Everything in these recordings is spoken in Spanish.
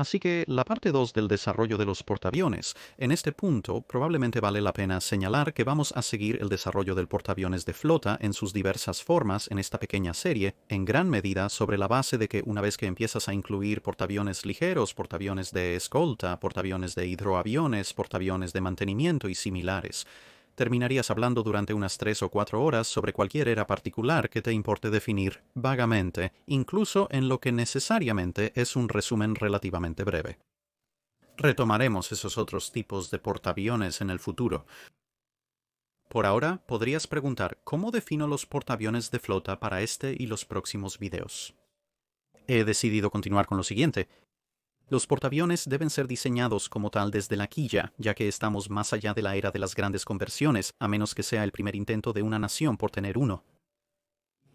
Así que la parte 2 del desarrollo de los portaaviones. En este punto, probablemente vale la pena señalar que vamos a seguir el desarrollo del portaaviones de flota en sus diversas formas en esta pequeña serie, en gran medida sobre la base de que una vez que empiezas a incluir portaaviones ligeros, portaaviones de escolta, portaaviones de hidroaviones, portaaviones de mantenimiento y similares, terminarías hablando durante unas 3 o 4 horas sobre cualquier era particular que te importe definir vagamente, incluso en lo que necesariamente es un resumen relativamente breve. Retomaremos esos otros tipos de portaaviones en el futuro. Por ahora, podrías preguntar ¿cómo defino los portaaviones de flota para este y los próximos videos? He decidido continuar con lo siguiente. Los portaaviones deben ser diseñados como tal desde la quilla, ya que estamos más allá de la era de las grandes conversiones, a menos que sea el primer intento de una nación por tener uno.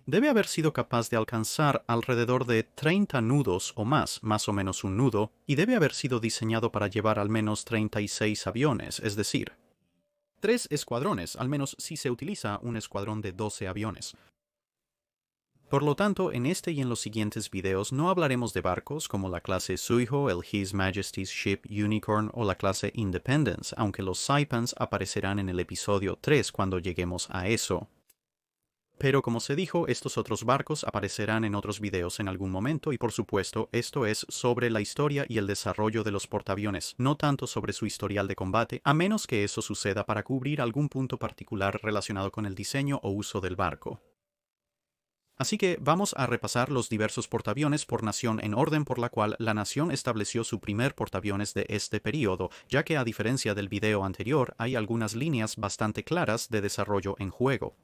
Debe haber sido capaz de alcanzar alrededor de 30 nudos o más o menos un nudo, y debe haber sido diseñado para llevar al menos 36 aviones, es decir, 3 escuadrones, al menos si se utiliza un escuadrón de 12 aviones. Por lo tanto, en este y en los siguientes videos no hablaremos de barcos como la clase Suiho, el His Majesty's Ship Unicorn o la clase Independence, aunque los Saipans aparecerán en el episodio 3 cuando lleguemos a eso. Pero como se dijo, estos otros barcos aparecerán en otros videos en algún momento y por supuesto esto es sobre la historia y el desarrollo de los portaaviones, no tanto sobre su historial de combate, a menos que eso suceda para cubrir algún punto particular relacionado con el diseño o uso del barco. Así que vamos a repasar los diversos portaaviones por nación en orden por la cual la nación estableció su primer portaaviones de este período, ya que a diferencia del video anterior hay algunas líneas bastante claras de desarrollo en juego.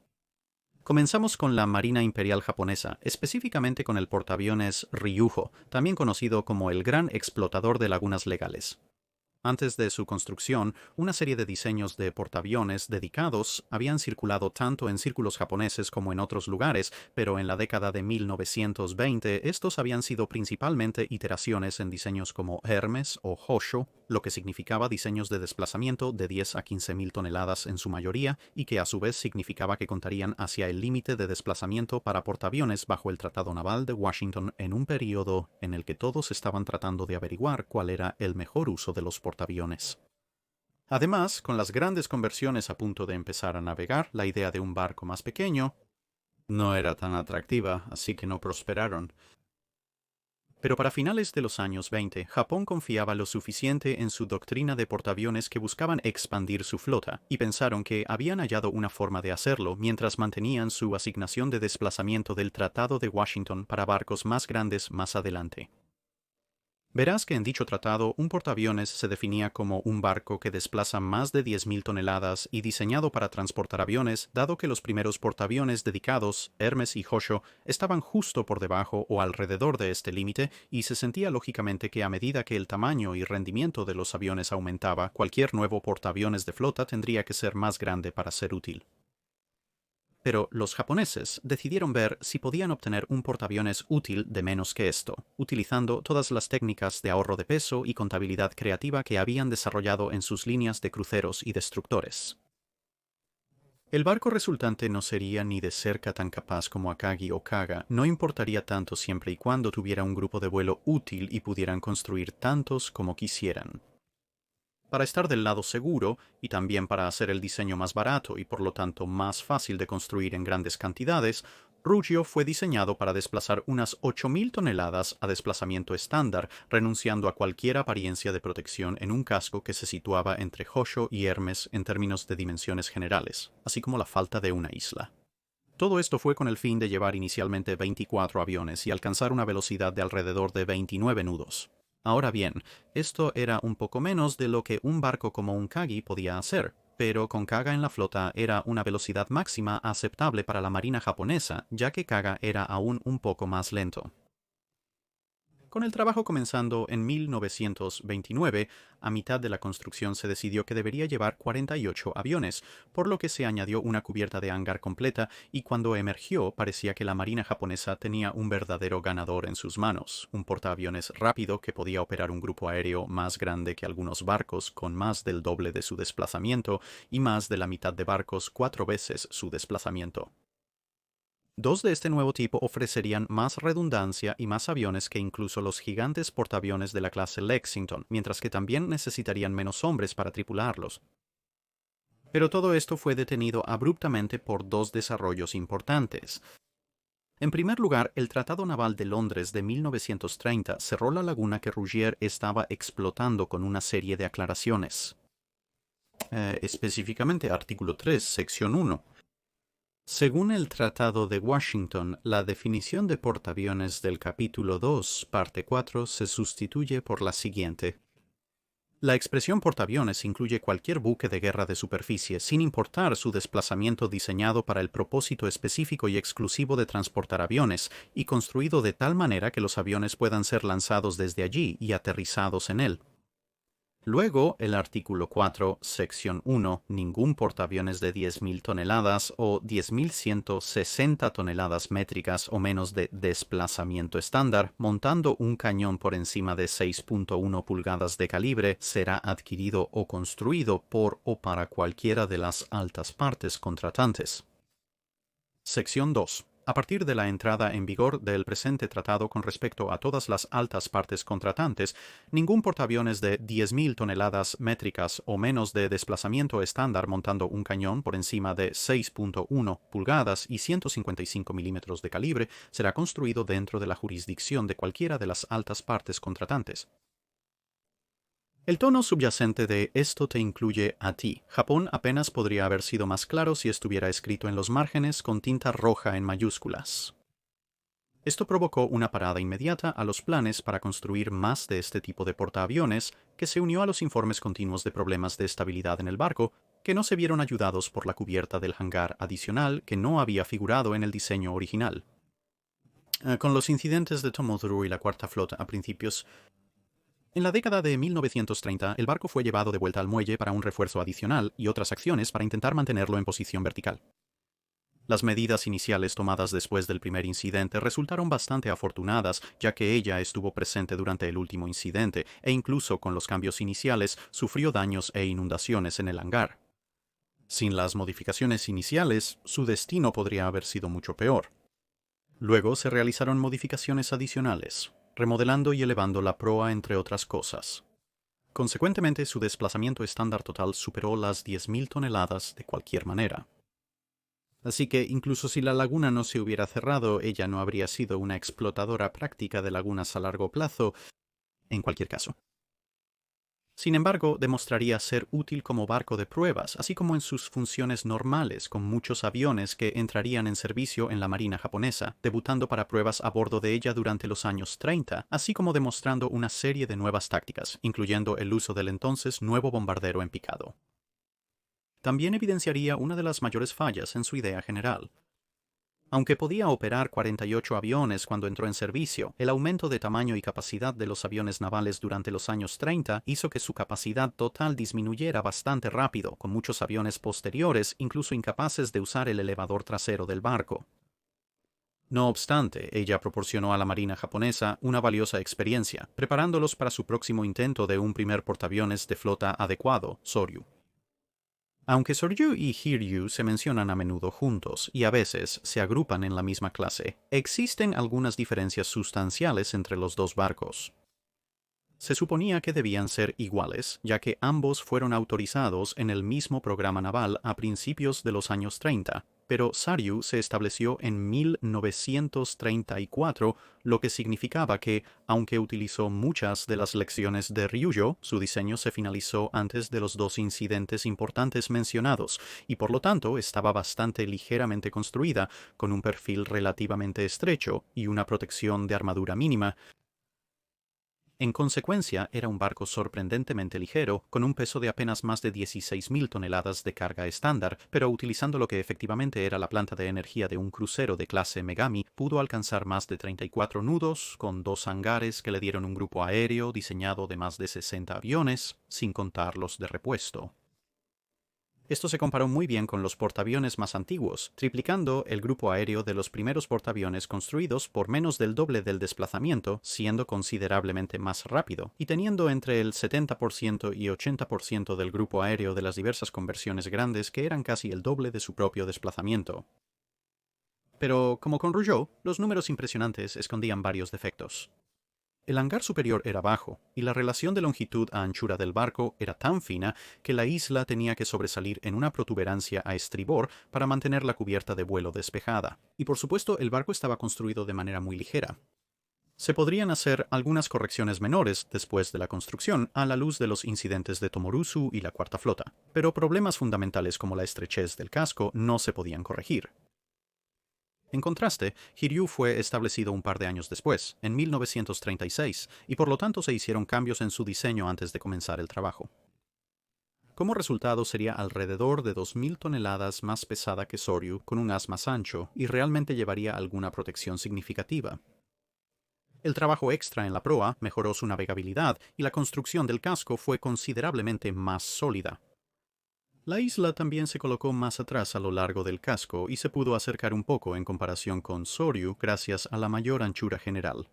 Comenzamos con la Marina Imperial Japonesa, específicamente con el portaaviones Ryuho, también conocido como el Gran Explotador de Lagunas Legales. Antes de su construcción, una serie de diseños de portaaviones dedicados habían circulado tanto en círculos japoneses como en otros lugares, pero en la década de 1920 estos habían sido principalmente iteraciones en diseños como Hermes o Hosho, lo que significaba diseños de desplazamiento de 10 a 15.000 toneladas en su mayoría y que a su vez significaba que contarían hacia el límite de desplazamiento para portaaviones bajo el Tratado Naval de Washington en un periodo en el que todos estaban tratando de averiguar cuál era el mejor uso de los portaaviones. Además, con las grandes conversiones a punto de empezar a navegar, la idea de un barco más pequeño no era tan atractiva, así que no prosperaron. Pero para finales de los años 20, Japón confiaba lo suficiente en su doctrina de portaaviones que buscaban expandir su flota, y pensaron que habían hallado una forma de hacerlo mientras mantenían su asignación de desplazamiento del Tratado de Washington para barcos más grandes más adelante. Verás que en dicho tratado un portaaviones se definía como un barco que desplaza más de 10.000 toneladas y diseñado para transportar aviones, dado que los primeros portaaviones dedicados, Hermes y Hosho, estaban justo por debajo o alrededor de este límite, y se sentía lógicamente que a medida que el tamaño y rendimiento de los aviones aumentaba, cualquier nuevo portaaviones de flota tendría que ser más grande para ser útil. Pero los japoneses decidieron ver si podían obtener un portaaviones útil de menos que esto, utilizando todas las técnicas de ahorro de peso y contabilidad creativa que habían desarrollado en sus líneas de cruceros y destructores. El barco resultante no sería ni de cerca tan capaz como Akagi o Kaga, no importaría tanto siempre y cuando tuviera un grupo de vuelo útil y pudieran construir tantos como quisieran. Para estar del lado seguro, y también para hacer el diseño más barato y por lo tanto más fácil de construir en grandes cantidades, Ryuho fue diseñado para desplazar unas 8.000 toneladas a desplazamiento estándar, renunciando a cualquier apariencia de protección en un casco que se situaba entre Hosho y Hermes en términos de dimensiones generales, así como la falta de una isla. Todo esto fue con el fin de llevar inicialmente 24 aviones y alcanzar una velocidad de alrededor de 29 nudos. Ahora bien, esto era un poco menos de lo que un barco como un Kagi podía hacer, pero con Kaga en la flota era una velocidad máxima aceptable para la marina japonesa, ya que Kaga era aún un poco más lento. Con el trabajo comenzando en 1929, a mitad de la construcción se decidió que debería llevar 48 aviones, por lo que se añadió una cubierta de hangar completa y cuando emergió parecía que la marina japonesa tenía un verdadero ganador en sus manos, un portaaviones rápido que podía operar un grupo aéreo más grande que algunos barcos con más del doble de su desplazamiento y más de la mitad de barcos 4 veces su desplazamiento. Dos de este nuevo tipo ofrecerían más redundancia y más aviones que incluso los gigantes portaaviones de la clase Lexington, mientras que también necesitarían menos hombres para tripularlos. Pero todo esto fue detenido abruptamente por dos desarrollos importantes. En primer lugar, el Tratado Naval de Londres de 1930 cerró la laguna que Rougier estaba explotando con una serie de aclaraciones. Específicamente, artículo 3, sección 1. Según el Tratado de Washington, la definición de portaaviones del capítulo 2, parte 4, se sustituye por la siguiente. La expresión portaaviones incluye cualquier buque de guerra de superficie, sin importar su desplazamiento, diseñado para el propósito específico y exclusivo de transportar aviones, y construido de tal manera que los aviones puedan ser lanzados desde allí y aterrizados en él. Luego, el artículo 4, sección 1, ningún portaaviones de 10.000 toneladas o 10.160 toneladas métricas o menos de desplazamiento estándar, montando un cañón por encima de 6.1 pulgadas de calibre, será adquirido o construido por o para cualquiera de las altas partes contratantes. Sección 2. A partir de la entrada en vigor del presente tratado con respecto a todas las altas partes contratantes, ningún portaaviones de 10.000 toneladas métricas o menos de desplazamiento estándar montando un cañón por encima de 6.1 pulgadas y 155 milímetros de calibre será construido dentro de la jurisdicción de cualquiera de las altas partes contratantes. El tono subyacente de "esto te incluye a ti" Japón apenas podría haber sido más claro si estuviera escrito en los márgenes con tinta roja en mayúsculas. Esto provocó una parada inmediata a los planes para construir más de este tipo de portaaviones, que se unió a los informes continuos de problemas de estabilidad en el barco, que no se vieron ayudados por la cubierta del hangar adicional que no había figurado en el diseño original. Con los incidentes de Tomodoro y la Cuarta Flota a principios. En la década de 1930, el barco fue llevado de vuelta al muelle para un refuerzo adicional y otras acciones para intentar mantenerlo en posición vertical. Las medidas iniciales tomadas después del primer incidente resultaron bastante afortunadas, ya que ella estuvo presente durante el último incidente e incluso con los cambios iniciales sufrió daños e inundaciones en el hangar. Sin las modificaciones iniciales, su destino podría haber sido mucho peor. Luego se realizaron modificaciones adicionales, remodelando y elevando la proa entre otras cosas. Consecuentemente, su desplazamiento estándar total superó las 10.000 toneladas de cualquier manera. Así que, incluso si la laguna no se hubiera cerrado, ella no habría sido una explotadora práctica de lagunas a largo plazo, en cualquier caso. Sin embargo, demostraría ser útil como barco de pruebas, así como en sus funciones normales, con muchos aviones que entrarían en servicio en la Marina japonesa, debutando para pruebas a bordo de ella durante los años 30, así como demostrando una serie de nuevas tácticas, incluyendo el uso del entonces nuevo bombardero en picado. También evidenciaría una de las mayores fallas en su idea general. Aunque podía operar 48 aviones cuando entró en servicio, el aumento de tamaño y capacidad de los aviones navales durante los años 30 hizo que su capacidad total disminuyera bastante rápido, con muchos aviones posteriores incluso incapaces de usar el elevador trasero del barco. No obstante, ella proporcionó a la Marina japonesa una valiosa experiencia, preparándolos para su próximo intento de un primer portaaviones de flota adecuado, Soryu. Aunque Soryu y Hiryu se mencionan a menudo juntos y a veces se agrupan en la misma clase, existen algunas diferencias sustanciales entre los dos barcos. Se suponía que debían ser iguales, ya que ambos fueron autorizados en el mismo programa naval a principios de los años 30, pero Saryu se estableció en 1934, lo que significaba que, aunque utilizó muchas de las lecciones de Ryuyo, su diseño se finalizó antes de los dos incidentes importantes mencionados, y por lo tanto estaba bastante ligeramente construida, con un perfil relativamente estrecho y una protección de armadura mínima. En consecuencia, era un barco sorprendentemente ligero, con un peso de apenas más de 16.000 toneladas de carga estándar, pero utilizando lo que efectivamente era la planta de energía de un crucero de clase Megami, pudo alcanzar más de 34 nudos, con 2 hangares que le dieron un grupo aéreo diseñado de más de 60 aviones, sin contar los de repuesto. Esto se comparó muy bien con los portaaviones más antiguos, triplicando el grupo aéreo de los primeros portaaviones construidos por menos del doble del desplazamiento, siendo considerablemente más rápido, y teniendo entre el 70% y 80% del grupo aéreo de las diversas conversiones grandes que eran casi el doble de su propio desplazamiento. Pero, como con Rougeau, los números impresionantes escondían varios defectos. El hangar superior era bajo, y la relación de longitud a anchura del barco era tan fina que la isla tenía que sobresalir en una protuberancia a estribor para mantener la cubierta de vuelo despejada. Y por supuesto, el barco estaba construido de manera muy ligera. Se podrían hacer algunas correcciones menores después de la construcción a la luz de los incidentes de Tomorusu y la Cuarta Flota, pero problemas fundamentales como la estrechez del casco no se podían corregir. En contraste, Hiryu fue establecido un par de años después, en 1936, y por lo tanto se hicieron cambios en su diseño antes de comenzar el trabajo. Como resultado sería alrededor de 2.000 toneladas más pesada que Soryu, con un as más ancho, y realmente llevaría alguna protección significativa. El trabajo extra en la proa mejoró su navegabilidad y la construcción del casco fue considerablemente más sólida. La isla también se colocó más atrás a lo largo del casco y se pudo acercar un poco en comparación con Soryu gracias a la mayor anchura general.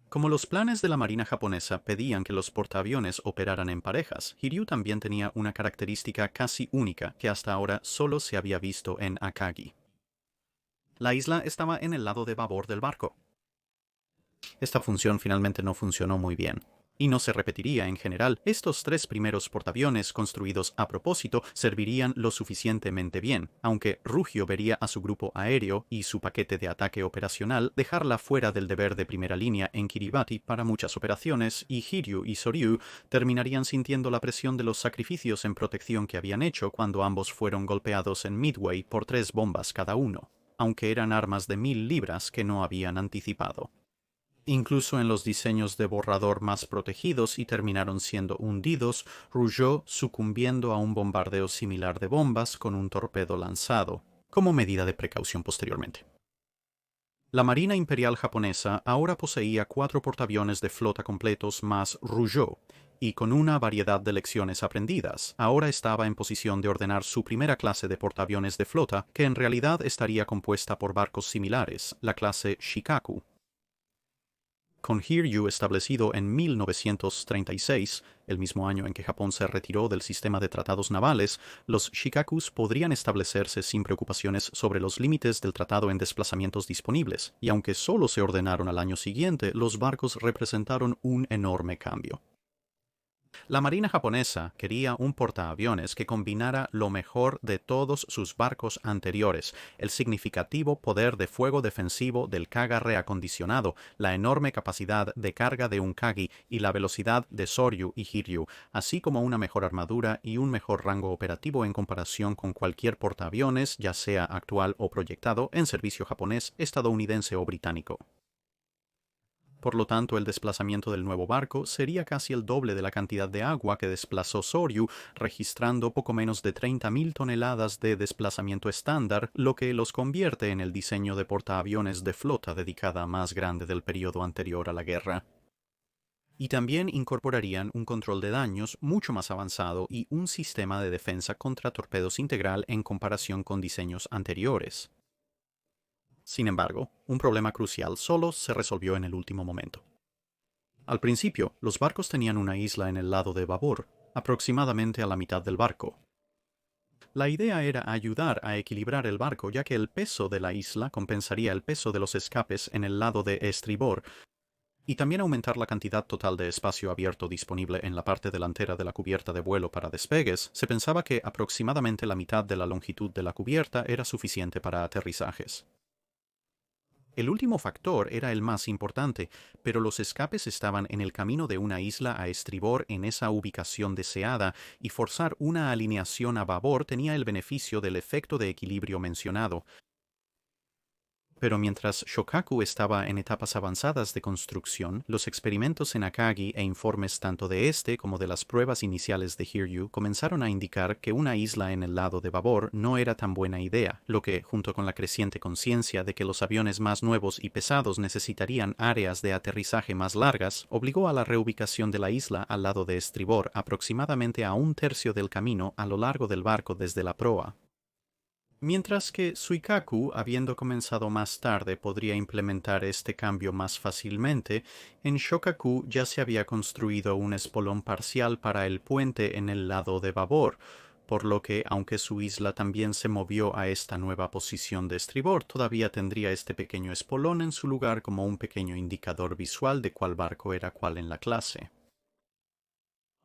Como los planes de la Marina japonesa pedían que los portaaviones operaran en parejas, Hiryu también tenía una característica casi única que hasta ahora solo se había visto en Akagi. La isla estaba en el lado de babor del barco. Esta función finalmente no funcionó muy bien. Y no se repetiría en general. Estos 3 primeros portaaviones construidos a propósito servirían lo suficientemente bien, aunque Rugio vería a su grupo aéreo y su paquete de ataque operacional dejarla fuera del deber de primera línea en Kiribati para muchas operaciones, y Hiryu y Soryu terminarían sintiendo la presión de los sacrificios en protección que habían hecho cuando ambos fueron golpeados en Midway por 3 bombas cada uno, aunque eran armas de 1.000 libras que no habían anticipado. Incluso en los diseños de borrador más protegidos y terminaron siendo hundidos, Rougeau sucumbiendo a un bombardeo similar de bombas con un torpedo lanzado, como medida de precaución posteriormente. La Marina Imperial japonesa ahora poseía 4 portaaviones de flota completos más Rougeau, y con una variedad de lecciones aprendidas, ahora estaba en posición de ordenar su primera clase de portaaviones de flota, que en realidad estaría compuesta por barcos similares, la clase Shikaku. Con Hiryu establecido en 1936, el mismo año en que Japón se retiró del sistema de tratados navales, los Shikakus podrían establecerse sin preocupaciones sobre los límites del tratado en desplazamientos disponibles, y aunque solo se ordenaron al año siguiente, los barcos representaron un enorme cambio. La Marina japonesa quería un portaaviones que combinara lo mejor de todos sus barcos anteriores, el significativo poder de fuego defensivo del Kaga reacondicionado, la enorme capacidad de carga de un Kagi y la velocidad de Soryu y Hiryu, así como una mejor armadura y un mejor rango operativo en comparación con cualquier portaaviones, ya sea actual o proyectado, en servicio japonés, estadounidense o británico. Por lo tanto, el desplazamiento del nuevo barco sería casi el doble de la cantidad de agua que desplazó Soryu, registrando poco menos de 30.000 toneladas de desplazamiento estándar, lo que los convierte en el diseño de portaaviones de flota dedicada más grande del periodo anterior a la guerra. Y también incorporarían un control de daños mucho más avanzado y un sistema de defensa contra torpedos integral en comparación con diseños anteriores. Sin embargo, un problema crucial solo se resolvió en el último momento. Al principio, los barcos tenían una isla en el lado de babor, aproximadamente a la mitad del barco. La idea era ayudar a equilibrar el barco, ya que el peso de la isla compensaría el peso de los escapes en el lado de estribor, y también aumentar la cantidad total de espacio abierto disponible en la parte delantera de la cubierta de vuelo para despegues. Se pensaba que aproximadamente la mitad de la longitud de la cubierta era suficiente para aterrizajes. El último factor era el más importante, pero los escapes estaban en el camino de una isla a estribor en esa ubicación deseada, y forzar una alineación a babor tenía el beneficio del efecto de equilibrio mencionado. Pero mientras Shokaku estaba en etapas avanzadas de construcción, los experimentos en Akagi e informes tanto de este como de las pruebas iniciales de Hiryu comenzaron a indicar que una isla en el lado de babor no era tan buena idea, lo que, junto con la creciente conciencia de que los aviones más nuevos y pesados necesitarían áreas de aterrizaje más largas, obligó a la reubicación de la isla al lado de estribor aproximadamente a 1/3 del camino a lo largo del barco desde la proa. Mientras que Suikaku, habiendo comenzado más tarde, podría implementar este cambio más fácilmente, en Shokaku ya se había construido un espolón parcial para el puente en el lado de babor, por lo que, aunque su isla también se movió a esta nueva posición de estribor, todavía tendría este pequeño espolón en su lugar como un pequeño indicador visual de cuál barco era cuál en la clase.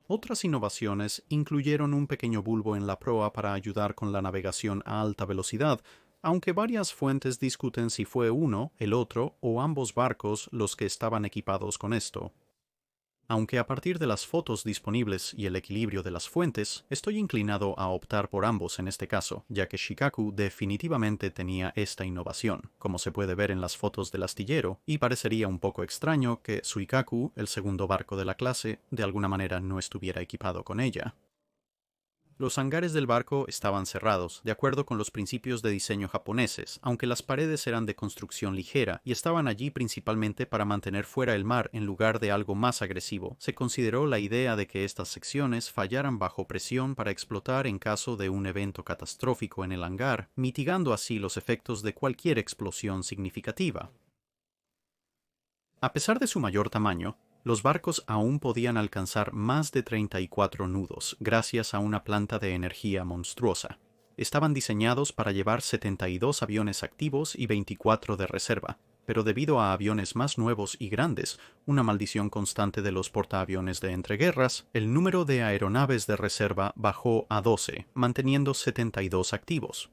Otras innovaciones incluyeron un pequeño bulbo en la proa para ayudar con la navegación a alta velocidad, aunque varias fuentes discuten si fue uno, el otro o ambos barcos los que estaban equipados con esto. Aunque a partir de las fotos disponibles y el equilibrio de las fuentes, estoy inclinado a optar por ambos en este caso, ya que Shikaku definitivamente tenía esta innovación, como se puede ver en las fotos del astillero, y parecería un poco extraño que Suikaku, el segundo barco de la clase, de alguna manera no estuviera equipado con ella. Los hangares del barco estaban cerrados, de acuerdo con los principios de diseño japoneses, aunque las paredes eran de construcción ligera y estaban allí principalmente para mantener fuera el mar en lugar de algo más agresivo. Se consideró la idea de que estas secciones fallaran bajo presión para explotar en caso de un evento catastrófico en el hangar, mitigando así los efectos de cualquier explosión significativa. A pesar de su mayor tamaño, los barcos aún podían alcanzar más de 34 nudos gracias a una planta de energía monstruosa. Estaban diseñados para llevar 72 aviones activos y 24 de reserva, pero debido a aviones más nuevos y grandes, una maldición constante de los portaaviones de entreguerras, el número de aeronaves de reserva bajó a 12, manteniendo 72 activos.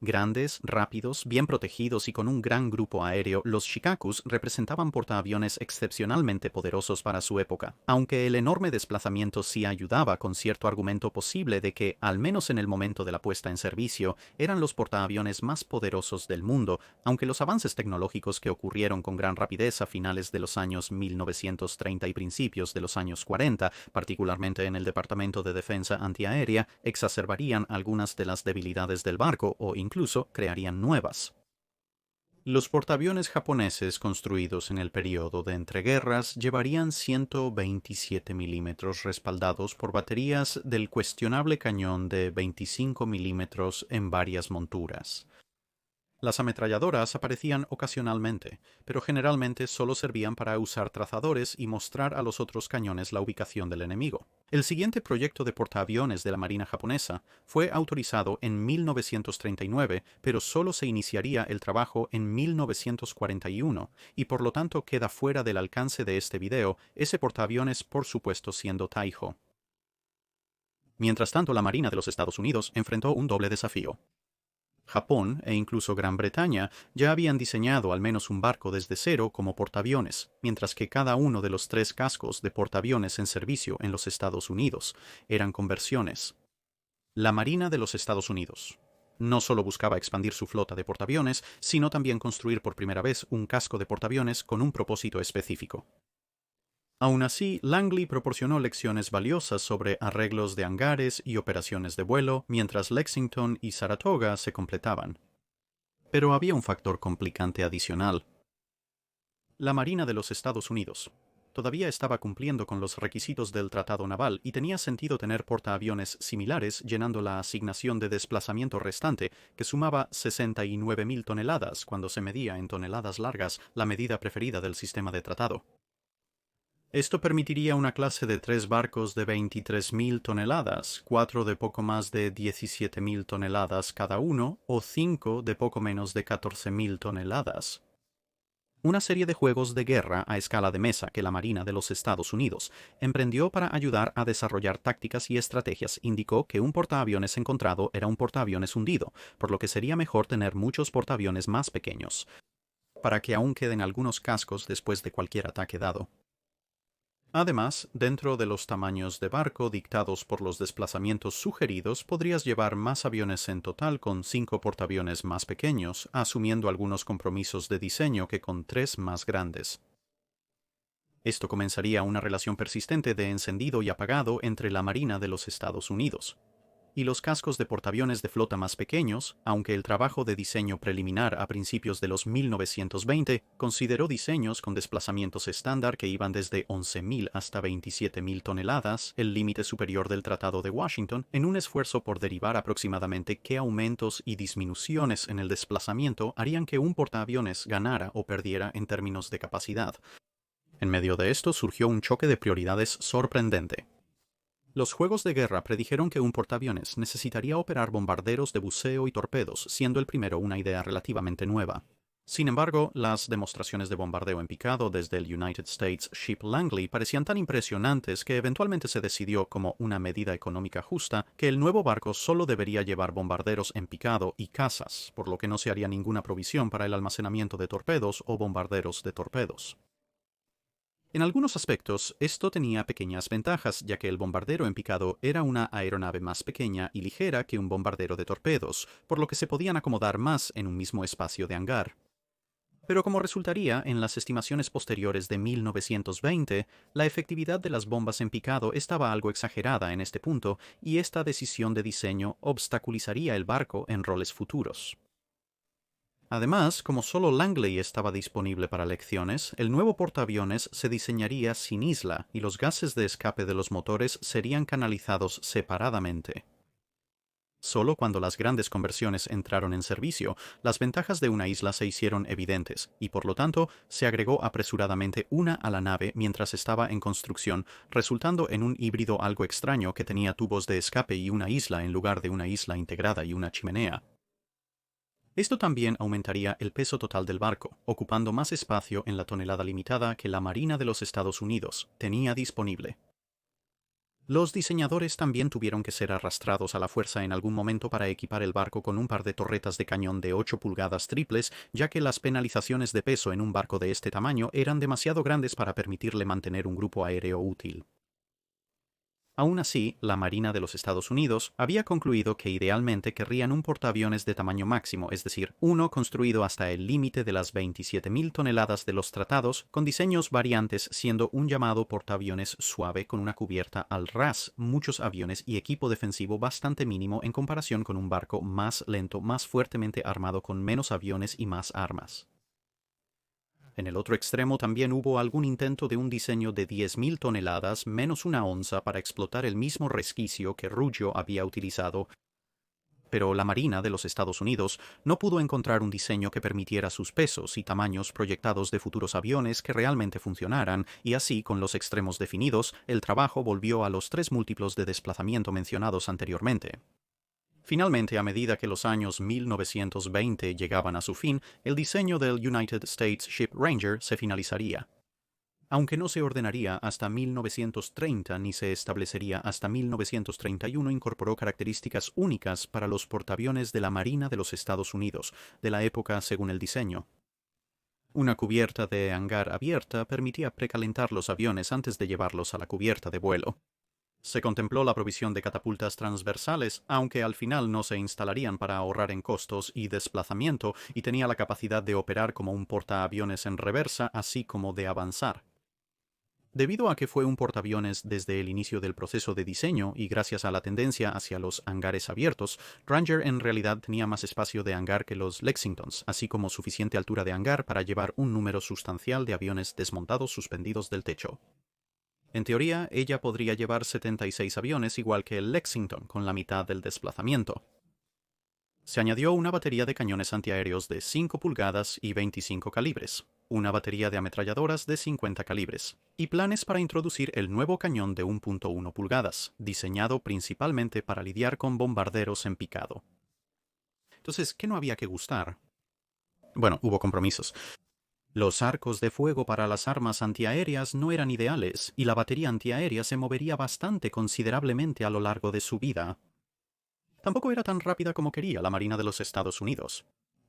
Grandes, rápidos, bien protegidos y con un gran grupo aéreo, los Shikakus representaban portaaviones excepcionalmente poderosos para su época, aunque el enorme desplazamiento sí ayudaba con cierto argumento posible de que, al menos en el momento de la puesta en servicio, eran los portaaviones más poderosos del mundo, aunque los avances tecnológicos que ocurrieron con gran rapidez a finales de los años 1930 y principios de los años 40, particularmente en el Departamento de Defensa Antiaérea, exacerbarían algunas de las debilidades del barco o incluso crearían nuevas. Los portaaviones japoneses construidos en el periodo de entreguerras llevarían 127 milímetros respaldados por baterías del cuestionable cañón de 25 milímetros en varias monturas. Las ametralladoras aparecían ocasionalmente, pero generalmente solo servían para usar trazadores y mostrar a los otros cañones la ubicación del enemigo. El siguiente proyecto de portaaviones de la Marina japonesa fue autorizado en 1939, pero solo se iniciaría el trabajo en 1941, y por lo tanto queda fuera del alcance de este video, ese portaaviones por supuesto siendo Taiho. Mientras tanto, la Marina de los Estados Unidos enfrentó un doble desafío. Japón e incluso Gran Bretaña ya habían diseñado al menos un barco desde cero como portaaviones, mientras que cada uno de los 3 cascos de portaaviones en servicio en los Estados Unidos eran conversiones. La Marina de los Estados Unidos no solo buscaba expandir su flota de portaaviones, sino también construir por primera vez un casco de portaaviones con un propósito específico. Aún así, Langley proporcionó lecciones valiosas sobre arreglos de hangares y operaciones de vuelo, mientras Lexington y Saratoga se completaban. Pero había un factor complicante adicional. La Marina de los Estados Unidos todavía estaba cumpliendo con los requisitos del Tratado Naval y tenía sentido tener portaaviones similares llenando la asignación de desplazamiento restante, que sumaba 69.000 toneladas cuando se medía en toneladas largas, la medida preferida del sistema de tratado. Esto permitiría una clase de 3 barcos de 23.000 toneladas, 4 de poco más de 17.000 toneladas cada uno, o 5 de poco menos de 14.000 toneladas. Una serie de juegos de guerra a escala de mesa que la Marina de los Estados Unidos emprendió para ayudar a desarrollar tácticas y estrategias indicó que un portaaviones encontrado era un portaaviones hundido, por lo que sería mejor tener muchos portaaviones más pequeños, para que aún queden algunos cascos después de cualquier ataque dado. Además, dentro de los tamaños de barco dictados por los desplazamientos sugeridos, podrías llevar más aviones en total con 5 portaaviones más pequeños, asumiendo algunos compromisos de diseño que con 3 más grandes. Esto comenzaría una relación persistente de encendido y apagado entre la Marina de los Estados Unidos y los cascos de portaaviones de flota más pequeños, aunque el trabajo de diseño preliminar a principios de los 1920 consideró diseños con desplazamientos estándar que iban desde 11.000 hasta 27.000 toneladas, el límite superior del Tratado de Washington, en un esfuerzo por derivar aproximadamente qué aumentos y disminuciones en el desplazamiento harían que un portaaviones ganara o perdiera en términos de capacidad. En medio de esto surgió un choque de prioridades sorprendente. Los juegos de guerra predijeron que un portaaviones necesitaría operar bombarderos de buceo y torpedos, siendo el primero una idea relativamente nueva. Sin embargo, las demostraciones de bombardeo en picado desde el United States Ship Langley parecían tan impresionantes que eventualmente se decidió, como una medida económica justa, que el nuevo barco solo debería llevar bombarderos en picado y cazas, por lo que no se haría ninguna provisión para el almacenamiento de torpedos o bombarderos de torpedos. En algunos aspectos, esto tenía pequeñas ventajas, ya que el bombardero en picado era una aeronave más pequeña y ligera que un bombardero de torpedos, por lo que se podían acomodar más en un mismo espacio de hangar. Pero como resultaría en las estimaciones posteriores de 1920, la efectividad de las bombas en picado estaba algo exagerada en este punto, y esta decisión de diseño obstaculizaría el barco en roles futuros. Además, como solo Langley estaba disponible para lecciones, el nuevo portaaviones se diseñaría sin isla y los gases de escape de los motores serían canalizados separadamente. Solo cuando las grandes conversiones entraron en servicio, las ventajas de una isla se hicieron evidentes, y por lo tanto se agregó apresuradamente una a la nave mientras estaba en construcción, resultando en un híbrido algo extraño que tenía tubos de escape y una isla en lugar de una isla integrada y una chimenea. Esto también aumentaría el peso total del barco, ocupando más espacio en la tonelada limitada que la Marina de los Estados Unidos tenía disponible. Los diseñadores también tuvieron que ser arrastrados a la fuerza en algún momento para equipar el barco con un par de torretas de cañón de 8 pulgadas triples, ya que las penalizaciones de peso en un barco de este tamaño eran demasiado grandes para permitirle mantener un grupo aéreo útil. Aún así, la Marina de los Estados Unidos había concluido que idealmente querrían un portaaviones de tamaño máximo, es decir, uno construido hasta el límite de las 27.000 toneladas de los tratados, con diseños variantes, siendo un llamado portaaviones suave con una cubierta al ras, muchos aviones y equipo defensivo bastante mínimo en comparación con un barco más lento, más fuertemente armado con menos aviones y más armas. En el otro extremo también hubo algún intento de un diseño de 10.000 toneladas menos una onza para explotar el mismo resquicio que Ruggio había utilizado, pero la Marina de los Estados Unidos no pudo encontrar un diseño que permitiera sus pesos y tamaños proyectados de futuros aviones que realmente funcionaran, y así, con los extremos definidos, el trabajo volvió a los 3 múltiplos de desplazamiento mencionados anteriormente. Finalmente, a medida que los años 1920 llegaban a su fin, el diseño del United States Ship Ranger se finalizaría. Aunque no se ordenaría hasta 1930 ni se establecería hasta 1931, incorporó características únicas para los portaaviones de la Marina de los Estados Unidos, de la época según el diseño. Una cubierta de hangar abierta permitía precalentar los aviones antes de llevarlos a la cubierta de vuelo. Se contempló la provisión de catapultas transversales, aunque al final no se instalarían para ahorrar en costos y desplazamiento, y tenía la capacidad de operar como un portaaviones en reversa, así como de avanzar. Debido a que fue un portaaviones desde el inicio del proceso de diseño y gracias a la tendencia hacia los hangares abiertos, Ranger en realidad tenía más espacio de hangar que los Lexingtons, así como suficiente altura de hangar para llevar un número sustancial de aviones desmontados suspendidos del techo. En teoría, ella podría llevar 76 aviones igual que el Lexington, con la mitad del desplazamiento. Se añadió una batería de cañones antiaéreos de 5 pulgadas y 25 calibres, una batería de ametralladoras de 50 calibres, y planes para introducir el nuevo cañón de 1.1 pulgadas, diseñado principalmente para lidiar con bombarderos en picado. Entonces, ¿qué no había que gustar? Bueno, hubo compromisos. Los arcos de fuego para las armas antiaéreas no eran ideales, y la batería antiaérea se movería bastante considerablemente a lo largo de su vida. Tampoco era tan rápida como quería la Marina de los Estados Unidos.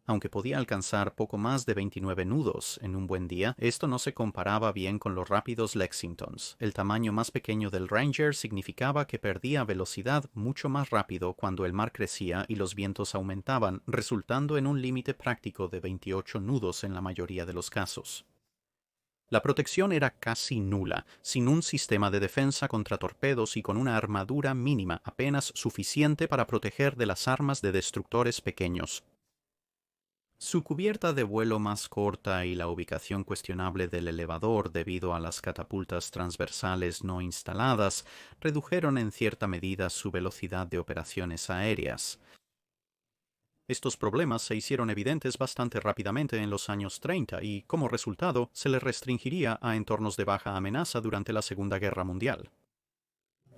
Aunque podía alcanzar poco más de 29 nudos en un buen día, esto no se comparaba bien con los rápidos Lexingtons. El tamaño más pequeño del Ranger significaba que perdía velocidad mucho más rápido cuando el mar crecía y los vientos aumentaban, resultando en un límite práctico de 28 nudos en la mayoría de los casos. La protección era casi nula, sin un sistema de defensa contra torpedos y con una armadura mínima apenas suficiente para proteger de las armas de destructores pequeños. Su cubierta de vuelo más corta y la ubicación cuestionable del elevador debido a las catapultas transversales no instaladas redujeron en cierta medida su velocidad de operaciones aéreas. Estos problemas se hicieron evidentes bastante rápidamente en los años 30 y, como resultado, se le restringiría a entornos de baja amenaza durante la Segunda Guerra Mundial.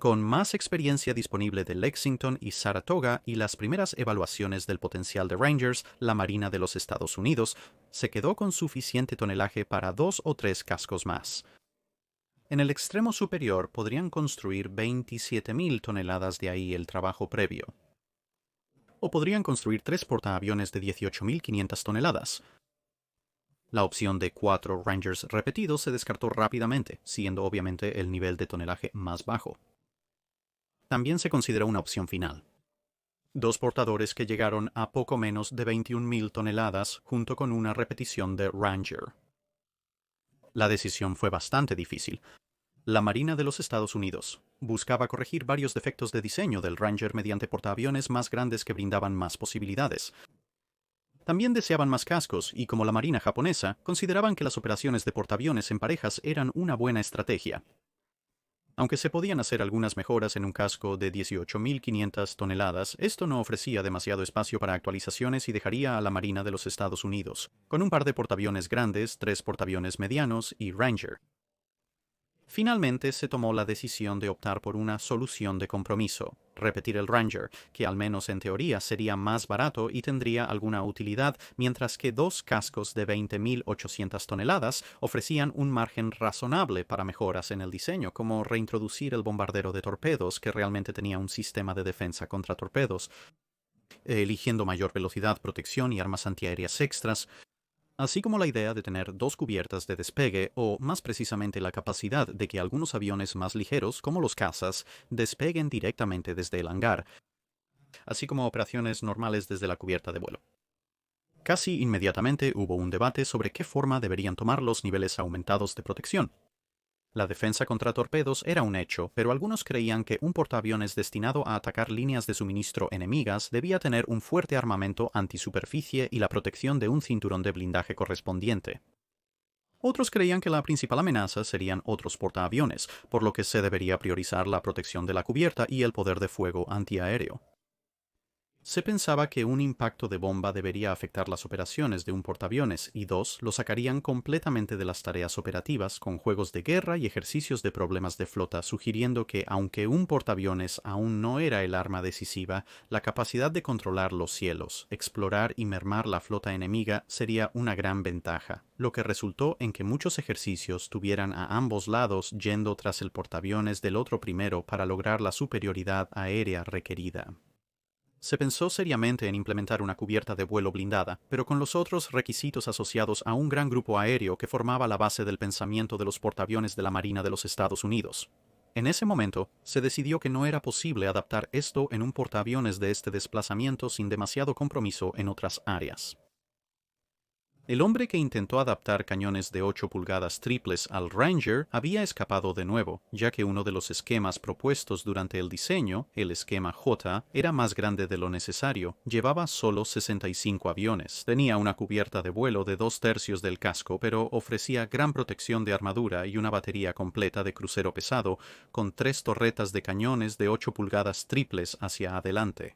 Con más experiencia disponible de Lexington y Saratoga y las primeras evaluaciones del potencial de Rangers, la Marina de los Estados Unidos se quedó con suficiente tonelaje para 2 o 3 cascos más. En el extremo superior podrían construir 27.000 toneladas, de ahí el trabajo previo. O podrían construir 3 portaaviones de 18.500 toneladas. La opción de 4 Rangers repetidos se descartó rápidamente, siendo obviamente el nivel de tonelaje más bajo. También se consideró una opción final: 2 portadores que llegaron a poco menos de 21.000 toneladas junto con una repetición de Ranger. La decisión fue bastante difícil. La Marina de los Estados Unidos buscaba corregir varios defectos de diseño del Ranger mediante portaaviones más grandes que brindaban más posibilidades. También deseaban más cascos y, como la Marina japonesa, consideraban que las operaciones de portaaviones en parejas eran una buena estrategia. Aunque se podían hacer algunas mejoras en un casco de 18.500 toneladas, esto no ofrecía demasiado espacio para actualizaciones y dejaría a la Marina de los Estados Unidos con un par de portaaviones grandes, 3 portaaviones medianos y Ranger. Finalmente se tomó la decisión de optar por una solución de compromiso: repetir el Ranger, que al menos en teoría sería más barato y tendría alguna utilidad, mientras que 2 cascos de 20.800 toneladas ofrecían un margen razonable para mejoras en el diseño, como reintroducir el bombardero de torpedos, que realmente tenía un sistema de defensa contra torpedos, eligiendo mayor velocidad, protección y armas antiaéreas extras, así como la idea de tener 2 cubiertas de despegue, o más precisamente la capacidad de que algunos aviones más ligeros, como los cazas, despeguen directamente desde el hangar, así como operaciones normales desde la cubierta de vuelo. Casi inmediatamente hubo un debate sobre qué forma deberían tomar los niveles aumentados de protección. La defensa contra torpedos era un hecho, pero algunos creían que un portaaviones destinado a atacar líneas de suministro enemigas debía tener un fuerte armamento antisuperficie y la protección de un cinturón de blindaje correspondiente. Otros creían que la principal amenaza serían otros portaaviones, por lo que se debería priorizar la protección de la cubierta y el poder de fuego antiaéreo. Se pensaba que un impacto de bomba debería afectar las operaciones de un portaaviones y 2 lo sacarían completamente de las tareas operativas con juegos de guerra y ejercicios de problemas de flota, sugiriendo que aunque un portaaviones aún no era el arma decisiva, la capacidad de controlar los cielos, explorar y mermar la flota enemiga sería una gran ventaja, lo que resultó en que muchos ejercicios tuvieran a ambos lados yendo tras el portaaviones del otro primero para lograr la superioridad aérea requerida. Se pensó seriamente en implementar una cubierta de vuelo blindada, pero con los otros requisitos asociados a un gran grupo aéreo que formaba la base del pensamiento de los portaaviones de la Marina de los Estados Unidos. En ese momento, se decidió que no era posible adaptar esto en un portaaviones de este desplazamiento sin demasiado compromiso en otras áreas. El hombre que intentó adaptar cañones de 8 pulgadas triples al Ranger había escapado de nuevo, ya que uno de los esquemas propuestos durante el diseño, el esquema J, era más grande de lo necesario. Llevaba solo 65 aviones. Tenía una cubierta de vuelo de 2/3 del casco, pero ofrecía gran protección de armadura y una batería completa de crucero pesado, con 3 torretas de cañones de 8 pulgadas triples hacia adelante.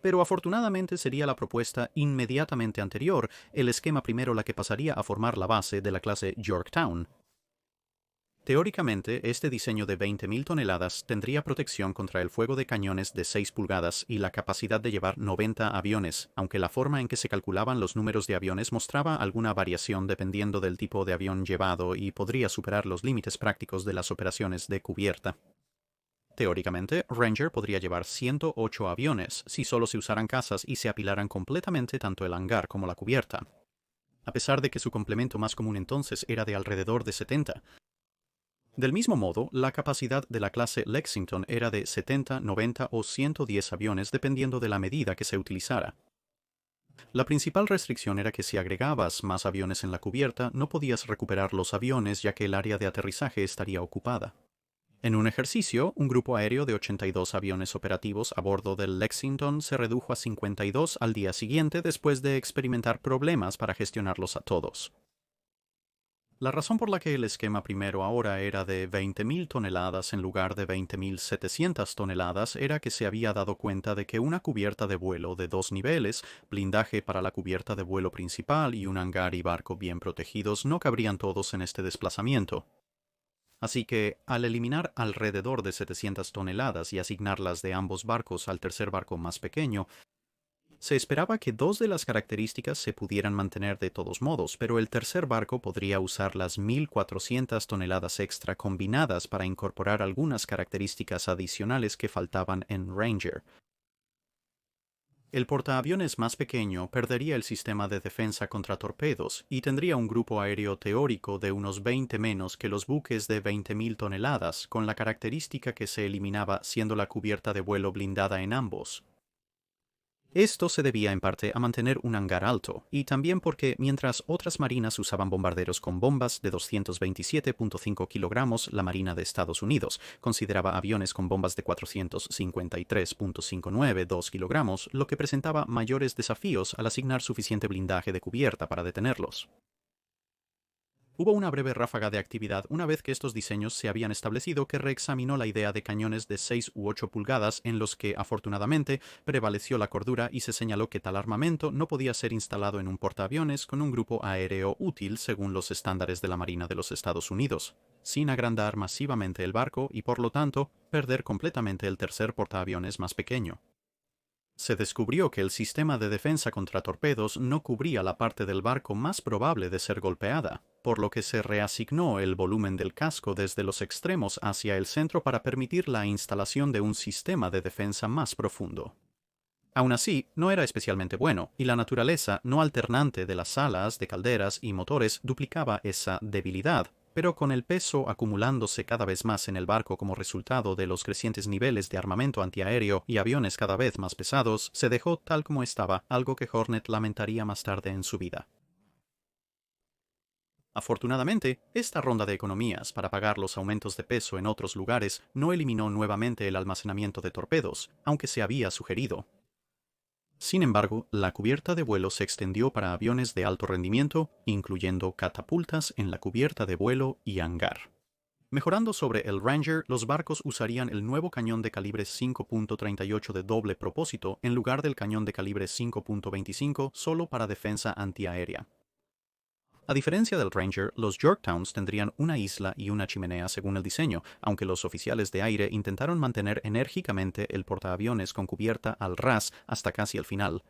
Pero afortunadamente sería la propuesta inmediatamente anterior, el esquema primero, la que pasaría a formar la base de la clase Yorktown. Teóricamente, este diseño de 20.000 toneladas tendría protección contra el fuego de cañones de 6 pulgadas y la capacidad de llevar 90 aviones, aunque la forma en que se calculaban los números de aviones mostraba alguna variación dependiendo del tipo de avión llevado y podría superar los límites prácticos de las operaciones de cubierta. Teóricamente, Ranger podría llevar 108 aviones si solo se usaran cazas y se apilaran completamente tanto el hangar como la cubierta, a pesar de que su complemento más común entonces era de alrededor de 70. Del mismo modo, la capacidad de la clase Lexington era de 70, 90 o 110 aviones dependiendo de la medida que se utilizara. La principal restricción era que si agregabas más aviones en la cubierta, no podías recuperar los aviones ya que el área de aterrizaje estaría ocupada. En un ejercicio, un grupo aéreo de 82 aviones operativos a bordo del Lexington se redujo a 52 al día siguiente después de experimentar problemas para gestionarlos a todos. La razón por la que el esquema primero ahora era de 20.000 toneladas en lugar de 20.700 toneladas era que se había dado cuenta de que una cubierta de vuelo de 2 niveles, blindaje para la cubierta de vuelo principal y un hangar y barco bien protegidos no cabrían todos en este desplazamiento. Así que, al eliminar alrededor de 700 toneladas y asignarlas de ambos barcos al tercer barco más pequeño, se esperaba que dos de las características se pudieran mantener de todos modos, pero el tercer barco podría usar las 1.400 toneladas extra combinadas para incorporar algunas características adicionales que faltaban en Ranger. El portaaviones más pequeño perdería el sistema de defensa contra torpedos y tendría un grupo aéreo teórico de unos 20 menos que los buques de 20.000 toneladas, con la característica que se eliminaba siendo la cubierta de vuelo blindada en ambos. Esto se debía en parte a mantener un hangar alto, y también porque mientras otras marinas usaban bombarderos con bombas de 227.5 kilogramos, la Marina de Estados Unidos consideraba aviones con bombas de 453.592 kilogramos, lo que presentaba mayores desafíos al asignar suficiente blindaje de cubierta para detenerlos. Hubo una breve ráfaga de actividad una vez que estos diseños se habían establecido que reexaminó la idea de cañones de 6 u 8 pulgadas en los que, afortunadamente, prevaleció la cordura y se señaló que tal armamento no podía ser instalado en un portaaviones con un grupo aéreo útil según los estándares de la Marina de los Estados Unidos, sin agrandar masivamente el barco y, por lo tanto, perder completamente el tercer portaaviones más pequeño. Se descubrió que el sistema de defensa contra torpedos no cubría la parte del barco más probable de ser golpeada, por lo que se reasignó el volumen del casco desde los extremos hacia el centro para permitir la instalación de un sistema de defensa más profundo. Aún así, no era especialmente bueno, y la naturaleza no alternante de las alas, de calderas y motores duplicaba esa debilidad, pero con el peso acumulándose cada vez más en el barco como resultado de los crecientes niveles de armamento antiaéreo y aviones cada vez más pesados, se dejó tal como estaba, algo que Hornet lamentaría más tarde en su vida. Afortunadamente, esta ronda de economías para pagar los aumentos de peso en otros lugares no eliminó nuevamente el almacenamiento de torpedos, aunque se había sugerido. Sin embargo, la cubierta de vuelo se extendió para aviones de alto rendimiento, incluyendo catapultas en la cubierta de vuelo y hangar. Mejorando sobre el Ranger, los barcos usarían el nuevo cañón de calibre 5.38 de doble propósito en lugar del cañón de calibre 5.25 solo para defensa antiaérea. A diferencia del Ranger, los Yorktowns tendrían una isla y una chimenea según el diseño, aunque los oficiales de aire intentaron mantener enérgicamente el portaaviones con cubierta al ras hasta casi el final.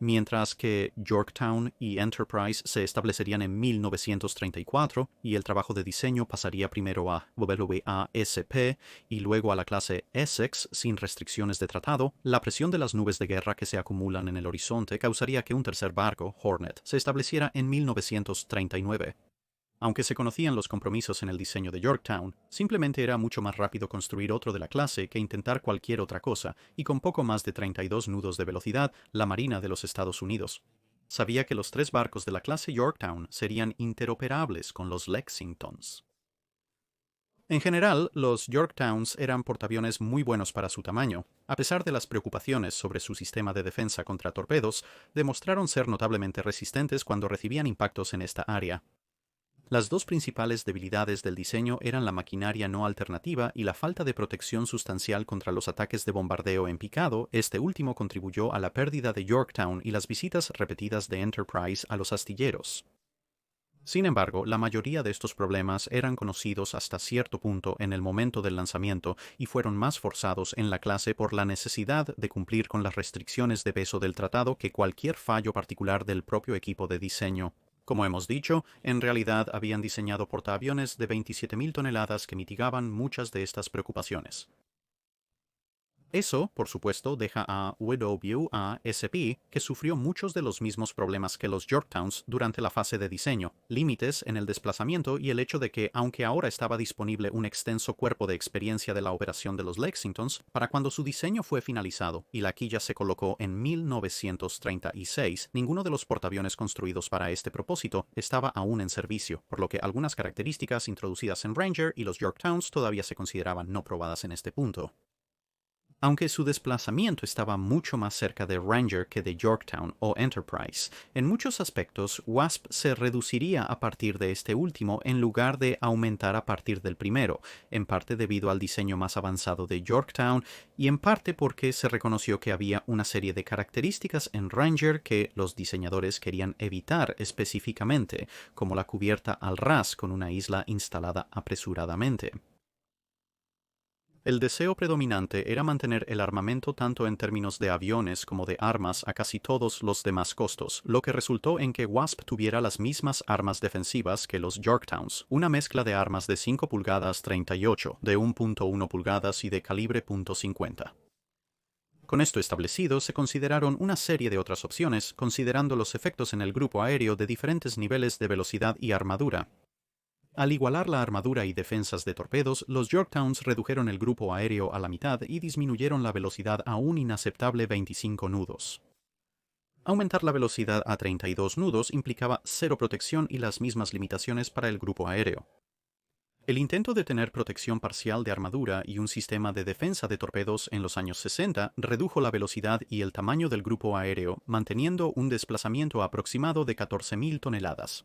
Mientras que Yorktown y Enterprise se establecerían en 1934 y el trabajo de diseño pasaría primero a WASP y luego a la clase Essex sin restricciones de tratado, la presión de las nubes de guerra que se acumulan en el horizonte causaría que un tercer barco, Hornet, se estableciera en 1939. Aunque se conocían los compromisos en el diseño de Yorktown, simplemente era mucho más rápido construir otro de la clase que intentar cualquier otra cosa, y con poco más de 32 nudos de velocidad, la Marina de los Estados Unidos sabía que los 3 barcos de la clase Yorktown serían interoperables con los Lexingtons. En general, los Yorktowns eran portaaviones muy buenos para su tamaño. A pesar de las preocupaciones sobre su sistema de defensa contra torpedos, demostraron ser notablemente resistentes cuando recibían impactos en esta área. Las dos principales debilidades del diseño eran la maquinaria no alternativa y la falta de protección sustancial contra los ataques de bombardeo en picado. Este último contribuyó a la pérdida de Yorktown y las visitas repetidas de Enterprise a los astilleros. Sin embargo, la mayoría de estos problemas eran conocidos hasta cierto punto en el momento del lanzamiento y fueron más forzados en la clase por la necesidad de cumplir con las restricciones de peso del tratado que cualquier fallo particular del propio equipo de diseño. Como hemos dicho, en realidad habían diseñado portaaviones de 27.000 toneladas que mitigaban muchas de estas preocupaciones. Eso, por supuesto, deja a WASP, que sufrió muchos de los mismos problemas que los Yorktowns durante la fase de diseño, límites en el desplazamiento y el hecho de que, aunque ahora estaba disponible un extenso cuerpo de experiencia de la operación de los Lexingtons, para cuando su diseño fue finalizado y la quilla se colocó en 1936, ninguno de los portaaviones construidos para este propósito estaba aún en servicio, por lo que algunas características introducidas en Ranger y los Yorktowns todavía se consideraban no probadas en este punto. Aunque su desplazamiento estaba mucho más cerca de Ranger que de Yorktown o Enterprise, en muchos aspectos Wasp se reduciría a partir de este último en lugar de aumentar a partir del primero, en parte debido al diseño más avanzado de Yorktown y en parte porque se reconoció que había una serie de características en Ranger que los diseñadores querían evitar específicamente, como la cubierta al ras con una isla instalada apresuradamente. El deseo predominante era mantener el armamento tanto en términos de aviones como de armas a casi todos los demás costos, lo que resultó en que Wasp tuviera las mismas armas defensivas que los Yorktowns, una mezcla de armas de 5 pulgadas 38, de 1.1 pulgadas y de calibre .50. Con esto establecido, se consideraron una serie de otras opciones, considerando los efectos en el grupo aéreo de diferentes niveles de velocidad y armadura. Al igualar la armadura y defensas de torpedos, los Yorktowns redujeron el grupo aéreo a la mitad y disminuyeron la velocidad a un inaceptable 25 nudos. Aumentar la velocidad a 32 nudos implicaba cero protección y las mismas limitaciones para el grupo aéreo. El intento de tener protección parcial de armadura y un sistema de defensa de torpedos en los años 60 redujo la velocidad y el tamaño del grupo aéreo, manteniendo un desplazamiento aproximado de 14.000 toneladas.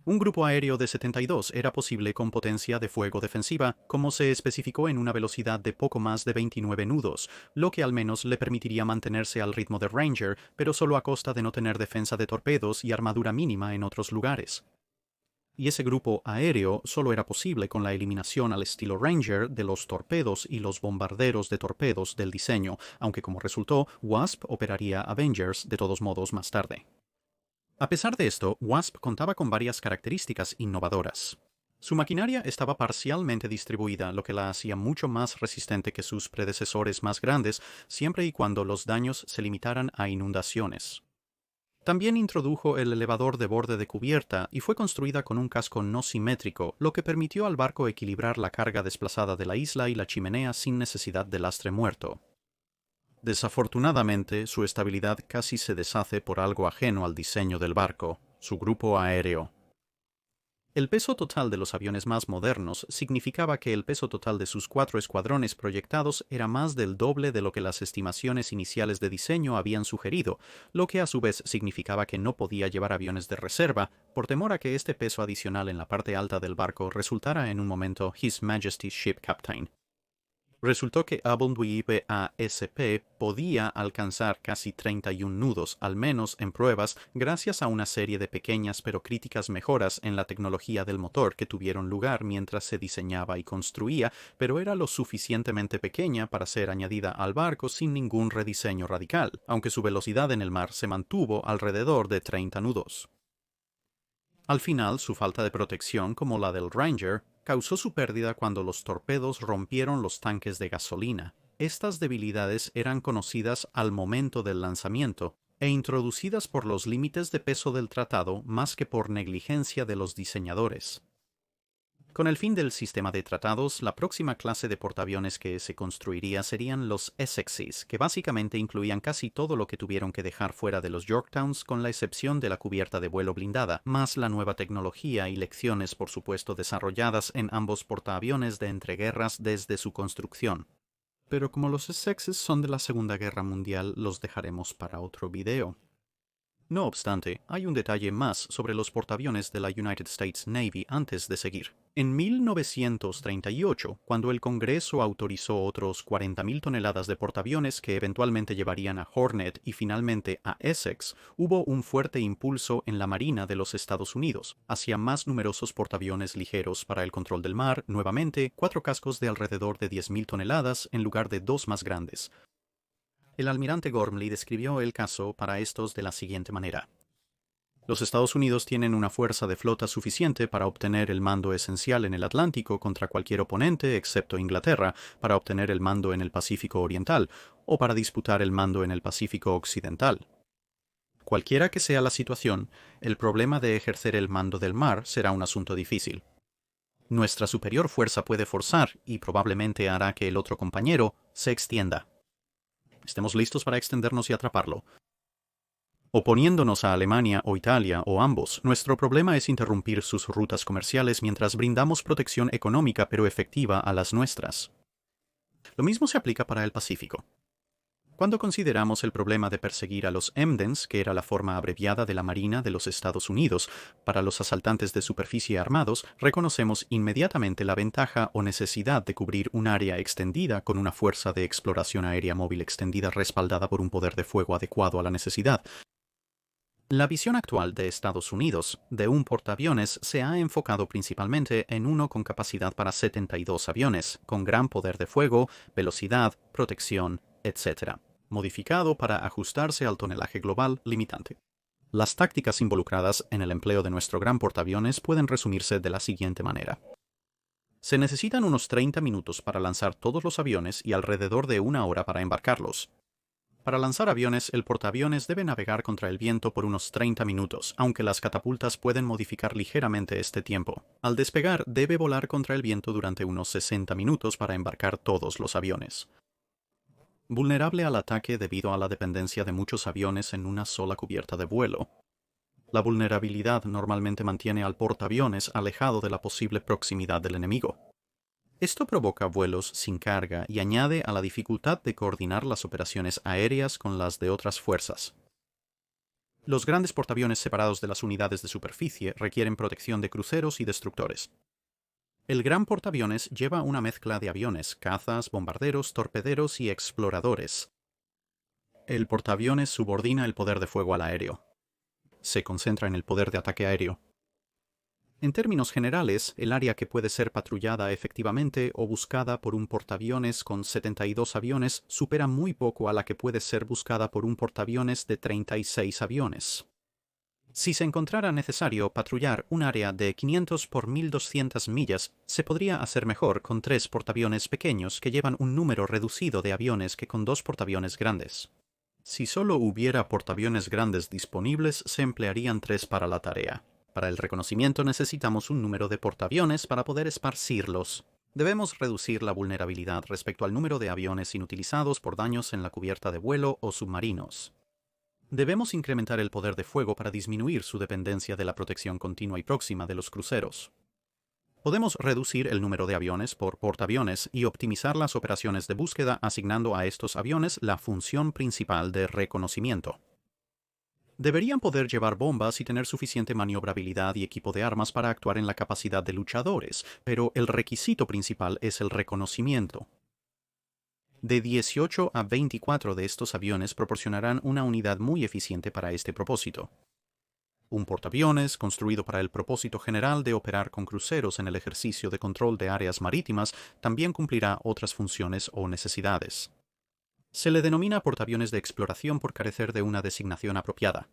Un grupo aéreo de 72 era posible con potencia de fuego defensiva, como se especificó en una velocidad de poco más de 29 nudos, lo que al menos le permitiría mantenerse al ritmo de Ranger, pero solo a costa de no tener defensa de torpedos y armadura mínima en otros lugares. Y ese grupo aéreo solo era posible con la eliminación al estilo Ranger de los torpedos y los bombarderos de torpedos del diseño, aunque como resultó, Wasp operaría Avengers de todos modos más tarde. A pesar de esto, Wasp contaba con varias características innovadoras. Su maquinaria estaba parcialmente distribuida, lo que la hacía mucho más resistente que sus predecesores más grandes, siempre y cuando los daños se limitaran a inundaciones. También introdujo el elevador de borde de cubierta y fue construida con un casco no simétrico, lo que permitió al barco equilibrar la carga desplazada de la isla y la chimenea sin necesidad de lastre muerto. Desafortunadamente, su estabilidad casi se deshace por algo ajeno al diseño del barco, su grupo aéreo. El peso total de los aviones más modernos significaba que el peso total de sus 4 escuadrones proyectados era más del doble de lo que las estimaciones iniciales de diseño habían sugerido, lo que a su vez significaba que no podía llevar aviones de reserva, por temor a que este peso adicional en la parte alta del barco resultara en un momento His Majesty's Ship Captain. Resultó que AASP podía alcanzar casi 31 nudos, al menos en pruebas, gracias a una serie de pequeñas pero críticas mejoras en la tecnología del motor que tuvieron lugar mientras se diseñaba y construía, pero era lo suficientemente pequeña para ser añadida al barco sin ningún rediseño radical, aunque su velocidad en el mar se mantuvo alrededor de 30 nudos. Al final, su falta de protección, como la del Ranger, causó su pérdida cuando los torpedos rompieron los tanques de gasolina. Estas debilidades eran conocidas al momento del lanzamiento e introducidas por los límites de peso del tratado más que por negligencia de los diseñadores. Con el fin del sistema de tratados, la próxima clase de portaaviones que se construiría serían los Essexes, que básicamente incluían casi todo lo que tuvieron que dejar fuera de los Yorktowns con la excepción de la cubierta de vuelo blindada, más la nueva tecnología y lecciones por supuesto desarrolladas en ambos portaaviones de entreguerras desde su construcción. Pero como los Essexes son de la Segunda Guerra Mundial, los dejaremos para otro video. No obstante, hay un detalle más sobre los portaaviones de la United States Navy antes de seguir. En 1938, cuando el Congreso autorizó otros 40.000 toneladas de portaaviones que eventualmente llevarían a Hornet y finalmente a Essex, hubo un fuerte impulso en la Marina de los Estados Unidos hacia más numerosos portaaviones ligeros para el control del mar, nuevamente 4 cascos de alrededor de 10.000 toneladas en lugar de 2 más grandes. El almirante Gormley describió el caso para estos de la siguiente manera. Los Estados Unidos tienen una fuerza de flota suficiente para obtener el mando esencial en el Atlántico contra cualquier oponente excepto Inglaterra, para obtener el mando en el Pacífico Oriental, o para disputar el mando en el Pacífico Occidental. Cualquiera que sea la situación, el problema de ejercer el mando del mar será un asunto difícil. Nuestra superior fuerza puede forzar, y probablemente hará que el otro compañero se extienda. Estemos listos para extendernos y atraparlo. Oponiéndonos a Alemania o Italia o ambos, nuestro problema es interrumpir sus rutas comerciales mientras brindamos protección económica pero efectiva a las nuestras. Lo mismo se aplica para el Pacífico. Cuando consideramos el problema de perseguir a los EMDENS, que era la forma abreviada de la Marina de los Estados Unidos, para los asaltantes de superficie armados, reconocemos inmediatamente la ventaja o necesidad de cubrir un área extendida con una fuerza de exploración aérea móvil extendida respaldada por un poder de fuego adecuado a la necesidad. La visión actual de Estados Unidos de un portaaviones se ha enfocado principalmente en uno con capacidad para 72 aviones, con gran poder de fuego, velocidad, protección, etc., modificado para ajustarse al tonelaje global limitante. Las tácticas involucradas en el empleo de nuestro gran portaaviones pueden resumirse de la siguiente manera. Se necesitan unos 30 minutos para lanzar todos los aviones y alrededor de 1 hora para embarcarlos. Para lanzar aviones, el portaaviones debe navegar contra el viento por unos 30 minutos, aunque las catapultas pueden modificar ligeramente este tiempo. Al despegar, debe volar contra el viento durante unos 60 minutos para embarcar todos los aviones. Vulnerable al ataque debido a la dependencia de muchos aviones en una sola cubierta de vuelo. La vulnerabilidad normalmente mantiene al portaaviones alejado de la posible proximidad del enemigo. Esto provoca vuelos sin carga y añade a la dificultad de coordinar las operaciones aéreas con las de otras fuerzas. Los grandes portaaviones separados de las unidades de superficie requieren protección de cruceros y destructores. El gran portaaviones lleva una mezcla de aviones, cazas, bombarderos, torpederos y exploradores. El portaaviones subordina el poder de fuego al aéreo. Se concentra en el poder de ataque aéreo. En términos generales, el área que puede ser patrullada efectivamente o buscada por un portaaviones con 72 aviones supera muy poco a la que puede ser buscada por un portaaviones de 36 aviones. Si se encontrara necesario patrullar un área de 500 por 1200 millas, se podría hacer mejor con 3 portaaviones pequeños que llevan un número reducido de aviones que con 2 portaaviones grandes. Si solo hubiera portaaviones grandes disponibles, se emplearían 3 para la tarea. Para el reconocimiento necesitamos un número de portaaviones para poder esparcirlos. Debemos reducir la vulnerabilidad respecto al número de aviones inutilizados por daños en la cubierta de vuelo o submarinos. Debemos incrementar el poder de fuego para disminuir su dependencia de la protección continua y próxima de los cruceros. Podemos reducir el número de aviones por portaaviones y optimizar las operaciones de búsqueda asignando a estos aviones la función principal de reconocimiento. Deberían poder llevar bombas y tener suficiente maniobrabilidad y equipo de armas para actuar en la capacidad de luchadores, pero el requisito principal es el reconocimiento. De 18 a 24 de estos aviones proporcionarán una unidad muy eficiente para este propósito. Un portaaviones, construido para el propósito general de operar con cruceros en el ejercicio de control de áreas marítimas, también cumplirá otras funciones o necesidades. Se le denomina portaaviones de exploración por carecer de una designación apropiada.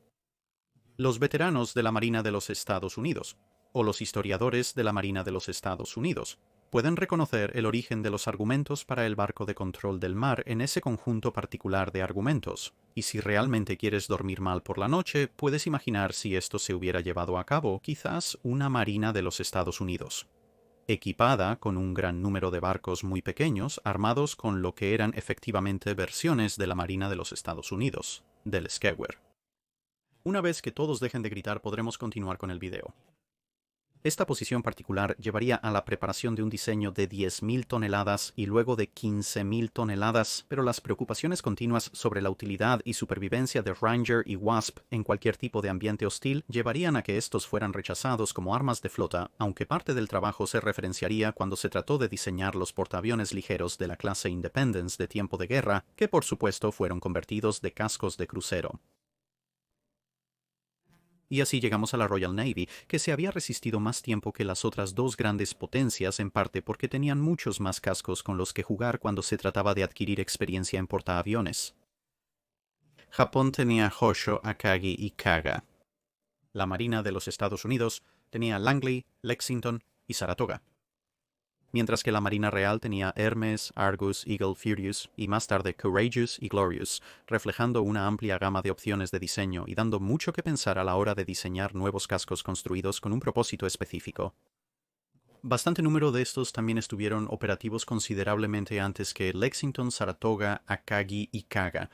Los veteranos de la Marina de los Estados Unidos, o los historiadores de la Marina de los Estados Unidos, pueden reconocer el origen de los argumentos para el barco de control del mar en ese conjunto particular de argumentos, y si realmente quieres dormir mal por la noche, puedes imaginar si esto se hubiera llevado a cabo, quizás una Marina de los Estados Unidos, equipada con un gran número de barcos muy pequeños, armados con lo que eran efectivamente versiones de la Marina de los Estados Unidos, del Skyward. Una vez que todos dejen de gritar, podremos continuar con el video. Esta posición particular llevaría a la preparación de un diseño de 10.000 toneladas y luego de 15.000 toneladas, pero las preocupaciones continuas sobre la utilidad y supervivencia de Ranger y Wasp en cualquier tipo de ambiente hostil llevarían a que estos fueran rechazados como armas de flota, aunque parte del trabajo se referenciaría cuando se trató de diseñar los portaaviones ligeros de la clase Independence de tiempo de guerra, que por supuesto fueron convertidos de cascos de crucero. Y así llegamos a la Royal Navy, que se había resistido más tiempo que las otras dos grandes potencias, en parte porque tenían muchos más cascos con los que jugar cuando se trataba de adquirir experiencia en portaaviones. Japón tenía Hosho, Akagi y Kaga. La Marina de los Estados Unidos tenía Langley, Lexington y Saratoga. Mientras que la Marina Real tenía Hermes, Argus, Eagle, Furious y más tarde Courageous y Glorious, reflejando una amplia gama de opciones de diseño y dando mucho que pensar a la hora de diseñar nuevos cascos construidos con un propósito específico. Bastante número de estos también estuvieron operativos considerablemente antes que Lexington, Saratoga, Akagi y Kaga,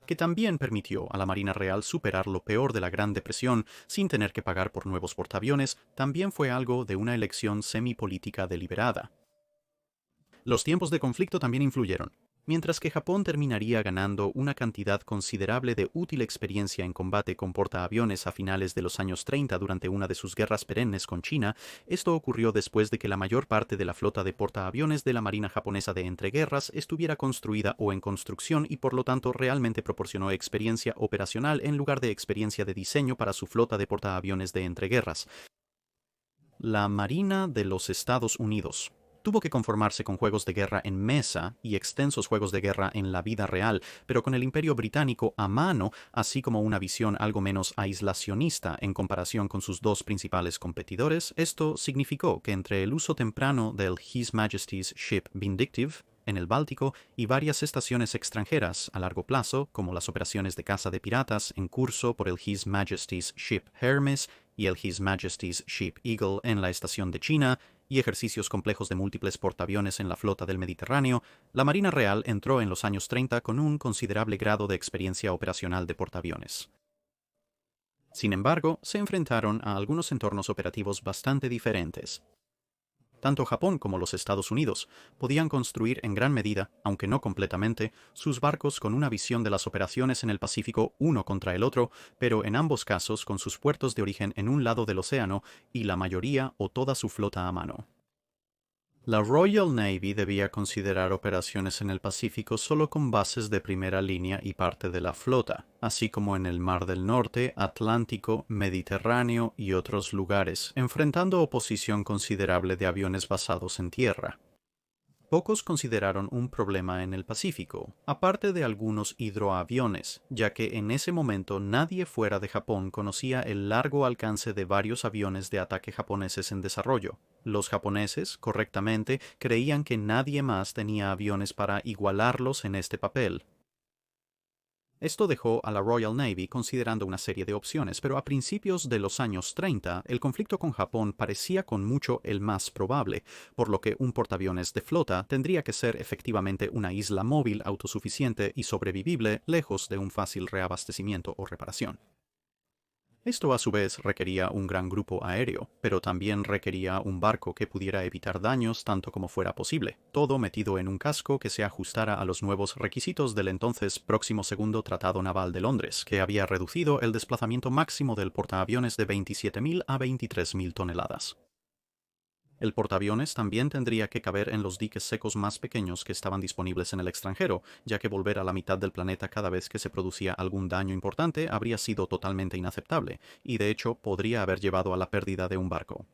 que también permitió a la Marina Real superar lo peor de la Gran Depresión sin tener que pagar por nuevos portaaviones, también fue algo de una elección semipolítica deliberada. Los tiempos de conflicto también influyeron. Mientras que Japón terminaría ganando una cantidad considerable de útil experiencia en combate con portaaviones a finales de los años 30 durante una de sus guerras perennes con China, esto ocurrió después de que la mayor parte de la flota de portaaviones de la Marina japonesa de entreguerras estuviera construida o en construcción y por lo tanto realmente proporcionó experiencia operacional en lugar de experiencia de diseño para su flota de portaaviones de entreguerras. La Marina de los Estados Unidos tuvo que conformarse con juegos de guerra en mesa y extensos juegos de guerra en la vida real, pero con el Imperio Británico a mano, así como una visión algo menos aislacionista en comparación con sus dos principales competidores, esto significó que entre el uso temprano del His Majesty's Ship Vindictive en el Báltico y varias estaciones extranjeras a largo plazo, como las operaciones de caza de piratas en curso por el His Majesty's Ship Hermes y el His Majesty's Ship Eagle en la estación de China, y ejercicios complejos de múltiples portaaviones en la flota del Mediterráneo, la Marina Real entró en los años 30 con un considerable grado de experiencia operacional de portaaviones. Sin embargo, se enfrentaron a algunos entornos operativos bastante diferentes. Tanto Japón como los Estados Unidos podían construir en gran medida, aunque no completamente, sus barcos con una visión de las operaciones en el Pacífico uno contra el otro, pero en ambos casos con sus puertos de origen en un lado del océano y la mayoría o toda su flota a mano. La Royal Navy debía considerar operaciones en el Pacífico solo con bases de primera línea y parte de la flota, así como en el Mar del Norte, Atlántico, Mediterráneo y otros lugares, enfrentando oposición considerable de aviones basados en tierra. Pocos consideraron un problema en el Pacífico, aparte de algunos hidroaviones, ya que en ese momento nadie fuera de Japón conocía el largo alcance de varios aviones de ataque japoneses en desarrollo. Los japoneses, correctamente, creían que nadie más tenía aviones para igualarlos en este papel. Esto dejó a la Royal Navy considerando una serie de opciones, pero a principios de los años 30, el conflicto con Japón parecía con mucho el más probable, por lo que un portaaviones de flota tendría que ser efectivamente una isla móvil autosuficiente y sobrevivible lejos de un fácil reabastecimiento o reparación. Esto a su vez requería un gran grupo aéreo, pero también requería un barco que pudiera evitar daños tanto como fuera posible, todo metido en un casco que se ajustara a los nuevos requisitos del entonces próximo Segundo Tratado Naval de Londres, que había reducido el desplazamiento máximo del portaaviones de 27.000 a 23.000 toneladas. El portaaviones también tendría que caber en los diques secos más pequeños que estaban disponibles en el extranjero, ya que volver a la mitad del planeta cada vez que se producía algún daño importante habría sido totalmente inaceptable, y de hecho podría haber llevado a la pérdida de un barco.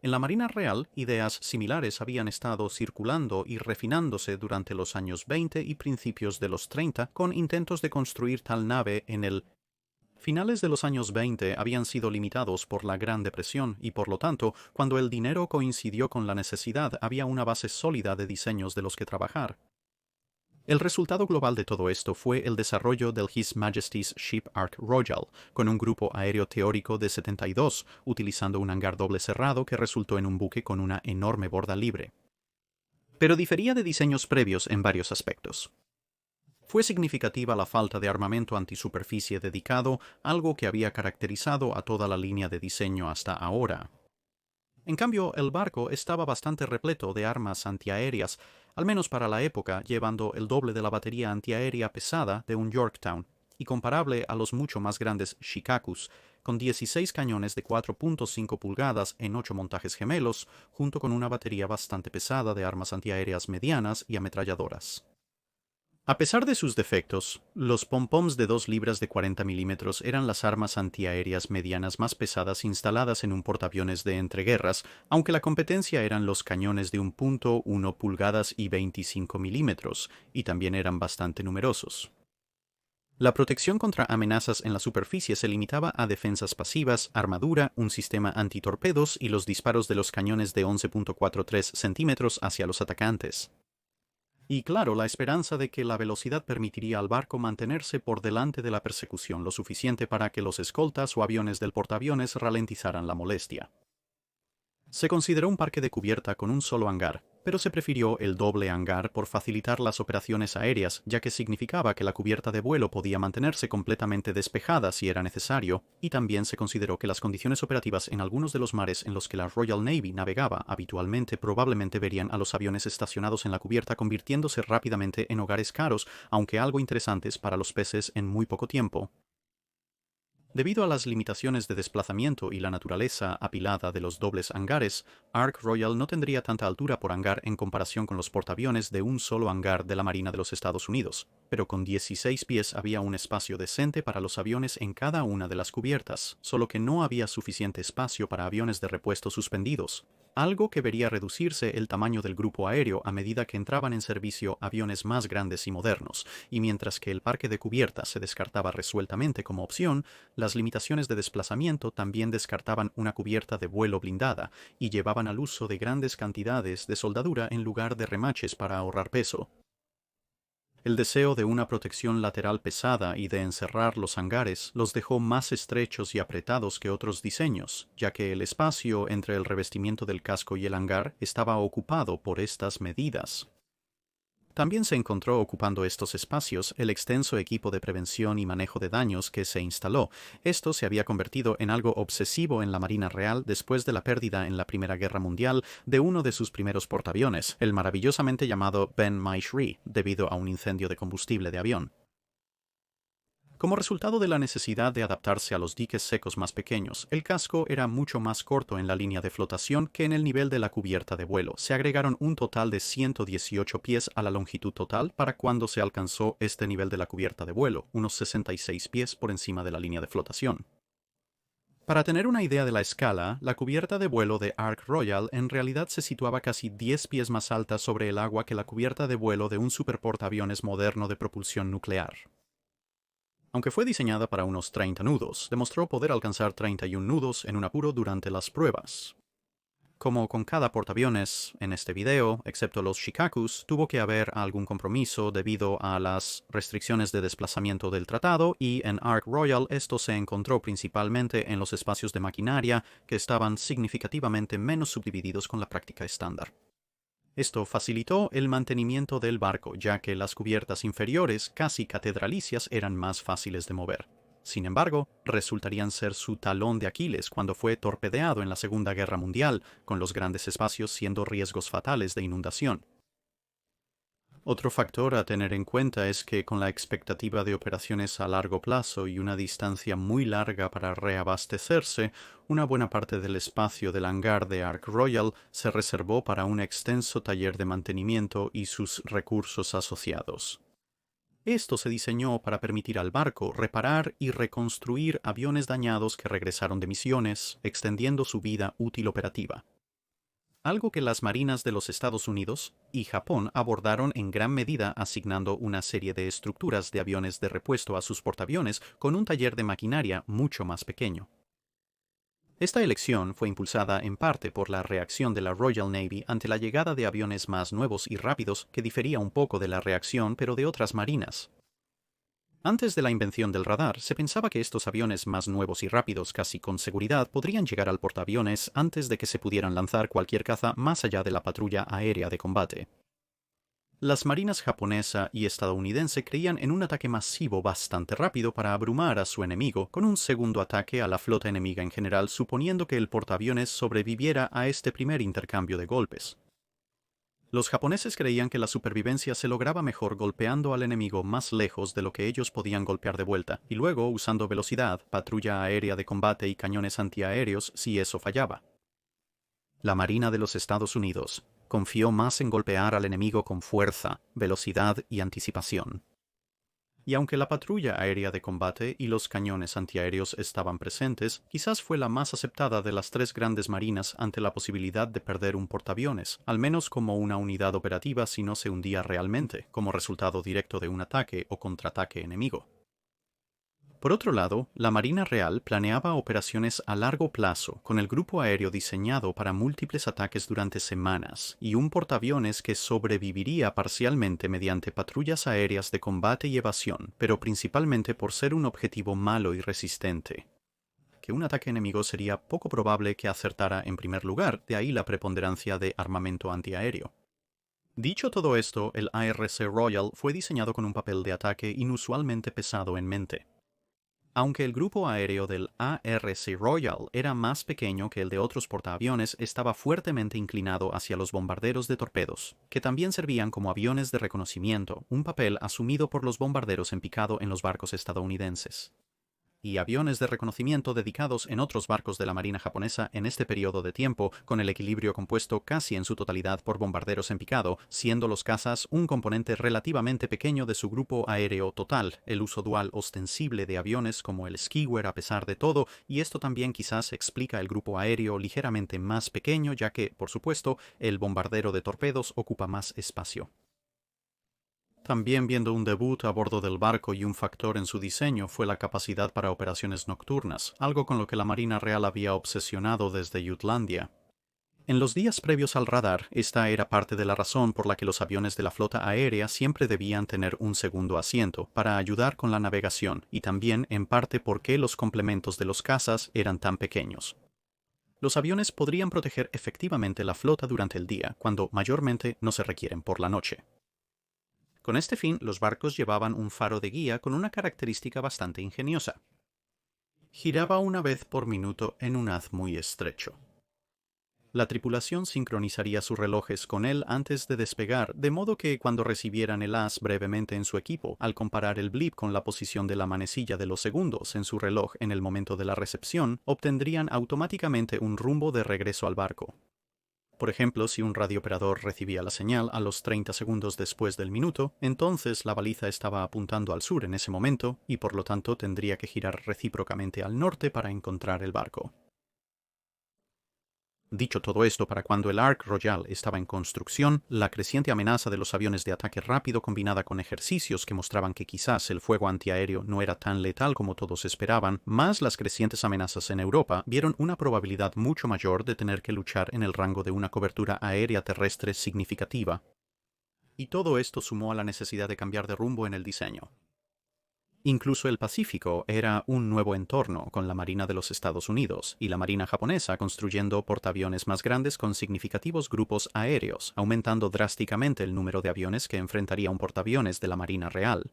En la Marina Real, ideas similares habían estado circulando y refinándose durante los años 20 y principios de los 30, con intentos de construir tal nave en el finales de los años 20 habían sido limitados por la Gran Depresión y por lo tanto, cuando el dinero coincidió con la necesidad, había una base sólida de diseños de los que trabajar. El resultado global de todo esto fue el desarrollo del His Majesty's Ship Ark Royal, con un grupo aéreo teórico de 72, utilizando un hangar doble cerrado que resultó en un buque con una enorme borda libre. Pero difería de diseños previos en varios aspectos. Fue significativa la falta de armamento antisuperficie dedicado, algo que había caracterizado a toda la línea de diseño hasta ahora. En cambio, el barco estaba bastante repleto de armas antiaéreas, al menos para la época, llevando el doble de la batería antiaérea pesada de un Yorktown, y comparable a los mucho más grandes Shikakus, con 16 cañones de 4.5 pulgadas en 8 montajes gemelos, junto con una batería bastante pesada de armas antiaéreas medianas y ametralladoras. A pesar de sus defectos, los pom-poms de 2 libras de 40 milímetros eran las armas antiaéreas medianas más pesadas instaladas en un portaaviones de entreguerras, aunque la competencia eran los cañones de 1.1 pulgadas y 25 milímetros, y también eran bastante numerosos. La protección contra amenazas en la superficie se limitaba a defensas pasivas, armadura, un sistema antitorpedos y los disparos de los cañones de 11.43 centímetros hacia los atacantes. Y claro, la esperanza de que la velocidad permitiría al barco mantenerse por delante de la persecución lo suficiente para que los escoltas o aviones del portaaviones ralentizaran la molestia. Se consideró un parque de cubierta con un solo hangar, pero se prefirió el doble hangar por facilitar las operaciones aéreas, ya que significaba que la cubierta de vuelo podía mantenerse completamente despejada si era necesario, y también se consideró que las condiciones operativas en algunos de los mares en los que la Royal Navy navegaba habitualmente probablemente verían a los aviones estacionados en la cubierta convirtiéndose rápidamente en hogares caros, aunque algo interesantes para los peces en muy poco tiempo. Debido a las limitaciones de desplazamiento y la naturaleza apilada de los dobles hangares, Ark Royal no tendría tanta altura por hangar en comparación con los portaaviones de un solo hangar de la Marina de los Estados Unidos, pero con 16 pies había un espacio decente para los aviones en cada una de las cubiertas, solo que no había suficiente espacio para aviones de repuesto suspendidos, algo que vería reducirse el tamaño del grupo aéreo a medida que entraban en servicio aviones más grandes y modernos, y mientras que el parque de cubiertas se descartaba resueltamente como opción, las limitaciones de desplazamiento también descartaban una cubierta de vuelo blindada y llevaban al uso de grandes cantidades de soldadura en lugar de remaches para ahorrar peso. El deseo de una protección lateral pesada y de encerrar los hangares los dejó más estrechos y apretados que otros diseños, ya que el espacio entre el revestimiento del casco y el hangar estaba ocupado por estas medidas. También se encontró ocupando estos espacios el extenso equipo de prevención y manejo de daños que se instaló. Esto se había convertido en algo obsesivo en la Marina Real después de la pérdida en la Primera Guerra Mundial de uno de sus primeros portaaviones, el maravillosamente llamado Ben My Chree, debido a un incendio de combustible de avión. Como resultado de la necesidad de adaptarse a los diques secos más pequeños, el casco era mucho más corto en la línea de flotación que en el nivel de la cubierta de vuelo. Se agregaron un total de 118 pies a la longitud total para cuando se alcanzó este nivel de la cubierta de vuelo, unos 66 pies por encima de la línea de flotación. Para tener una idea de la escala, la cubierta de vuelo de Ark Royal en realidad se situaba casi 10 pies más alta sobre el agua que la cubierta de vuelo de un superportaaviones moderno de propulsión nuclear. Aunque fue diseñada para unos 30 nudos, demostró poder alcanzar 31 nudos en un apuro durante las pruebas. Como con cada portaaviones en este video, excepto los Shikakus, tuvo que haber algún compromiso debido a las restricciones de desplazamiento del tratado y en Ark Royal esto se encontró principalmente en los espacios de maquinaria que estaban significativamente menos subdivididos con la práctica estándar. Esto facilitó el mantenimiento del barco, ya que las cubiertas inferiores, casi catedralicias, eran más fáciles de mover. Sin embargo, resultarían ser su talón de Aquiles cuando fue torpedeado en la Segunda Guerra Mundial, con los grandes espacios siendo riesgos fatales de inundación. Otro factor a tener en cuenta es que con la expectativa de operaciones a largo plazo y una distancia muy larga para reabastecerse, una buena parte del espacio del hangar de Ark Royal se reservó para un extenso taller de mantenimiento y sus recursos asociados. Esto se diseñó para permitir al barco reparar y reconstruir aviones dañados que regresaron de misiones, extendiendo su vida útil operativa. Algo que las marinas de los Estados Unidos y Japón abordaron en gran medida asignando una serie de estructuras de aviones de repuesto a sus portaaviones con un taller de maquinaria mucho más pequeño. Esta elección fue impulsada en parte por la reacción de la Royal Navy ante la llegada de aviones más nuevos y rápidos que difería un poco de la reacción pero de otras marinas. Antes de la invención del radar, se pensaba que estos aviones más nuevos y rápidos casi con seguridad podrían llegar al portaaviones antes de que se pudieran lanzar cualquier caza más allá de la patrulla aérea de combate. Las marinas japonesa y estadounidense creían en un ataque masivo bastante rápido para abrumar a su enemigo, con un segundo ataque a la flota enemiga en general, suponiendo que el portaaviones sobreviviera a este primer intercambio de golpes. Los japoneses creían que la supervivencia se lograba mejor golpeando al enemigo más lejos de lo que ellos podían golpear de vuelta, y luego usando velocidad, patrulla aérea de combate y cañones antiaéreos si eso fallaba. La Marina de los Estados Unidos confió más en golpear al enemigo con fuerza, velocidad y anticipación. Y aunque la patrulla aérea de combate y los cañones antiaéreos estaban presentes, quizás fue la más aceptada de las tres grandes marinas ante la posibilidad de perder un portaaviones, al menos como una unidad operativa si no se hundía realmente, como resultado directo de un ataque o contraataque enemigo. Por otro lado, la Marina Real planeaba operaciones a largo plazo, con el grupo aéreo diseñado para múltiples ataques durante semanas, y un portaaviones que sobreviviría parcialmente mediante patrullas aéreas de combate y evasión, pero principalmente por ser un objetivo malo y resistente. Que un ataque enemigo sería poco probable que acertara en primer lugar, de ahí la preponderancia de armamento antiaéreo. Dicho todo esto, el ARC Royal fue diseñado con un papel de ataque inusualmente pesado en mente. Aunque el grupo aéreo del ARC Royal era más pequeño que el de otros portaaviones, estaba fuertemente inclinado hacia los bombarderos de torpedos, que también servían como aviones de reconocimiento, un papel asumido por los bombarderos en picado en los barcos estadounidenses. Y aviones de reconocimiento dedicados en otros barcos de la Marina japonesa en este periodo de tiempo, con el equilibrio compuesto casi en su totalidad por bombarderos en picado, siendo los cazas un componente relativamente pequeño de su grupo aéreo total, el uso dual ostensible de aviones como el Skiwer a pesar de todo, y esto también quizás explica el grupo aéreo ligeramente más pequeño, ya que, por supuesto, el bombardero de torpedos ocupa más espacio. También viendo un debut a bordo del barco y un factor en su diseño fue la capacidad para operaciones nocturnas, algo con lo que la Marina Real había obsesionado desde Jutlandia. En los días previos al radar, esta era parte de la razón por la que los aviones de la flota aérea siempre debían tener un segundo asiento, para ayudar con la navegación, y también en parte por qué los complementos de los cazas eran tan pequeños. Los aviones podrían proteger efectivamente la flota durante el día, cuando mayormente no se requieren por la noche. Con este fin, los barcos llevaban un faro de guía con una característica bastante ingeniosa. Giraba una vez por minuto en un haz muy estrecho. La tripulación sincronizaría sus relojes con él antes de despegar, de modo que cuando recibieran el haz brevemente en su equipo, al comparar el blip con la posición de la manecilla de los segundos en su reloj en el momento de la recepción, obtendrían automáticamente un rumbo de regreso al barco. Por ejemplo, si un radiooperador recibía la señal a los 30 segundos después del minuto, entonces la baliza estaba apuntando al sur en ese momento y por lo tanto tendría que girar recíprocamente al norte para encontrar el barco. Dicho todo esto, para cuando el Ark Royal estaba en construcción, la creciente amenaza de los aviones de ataque rápido combinada con ejercicios que mostraban que quizás el fuego antiaéreo no era tan letal como todos esperaban, más las crecientes amenazas en Europa, vieron una probabilidad mucho mayor de tener que luchar en el rango de una cobertura aérea terrestre significativa. Y todo esto sumó a la necesidad de cambiar de rumbo en el diseño. Incluso el Pacífico era un nuevo entorno con la Marina de los Estados Unidos y la Marina japonesa construyendo portaaviones más grandes con significativos grupos aéreos, aumentando drásticamente el número de aviones que enfrentaría un portaaviones de la Marina Real.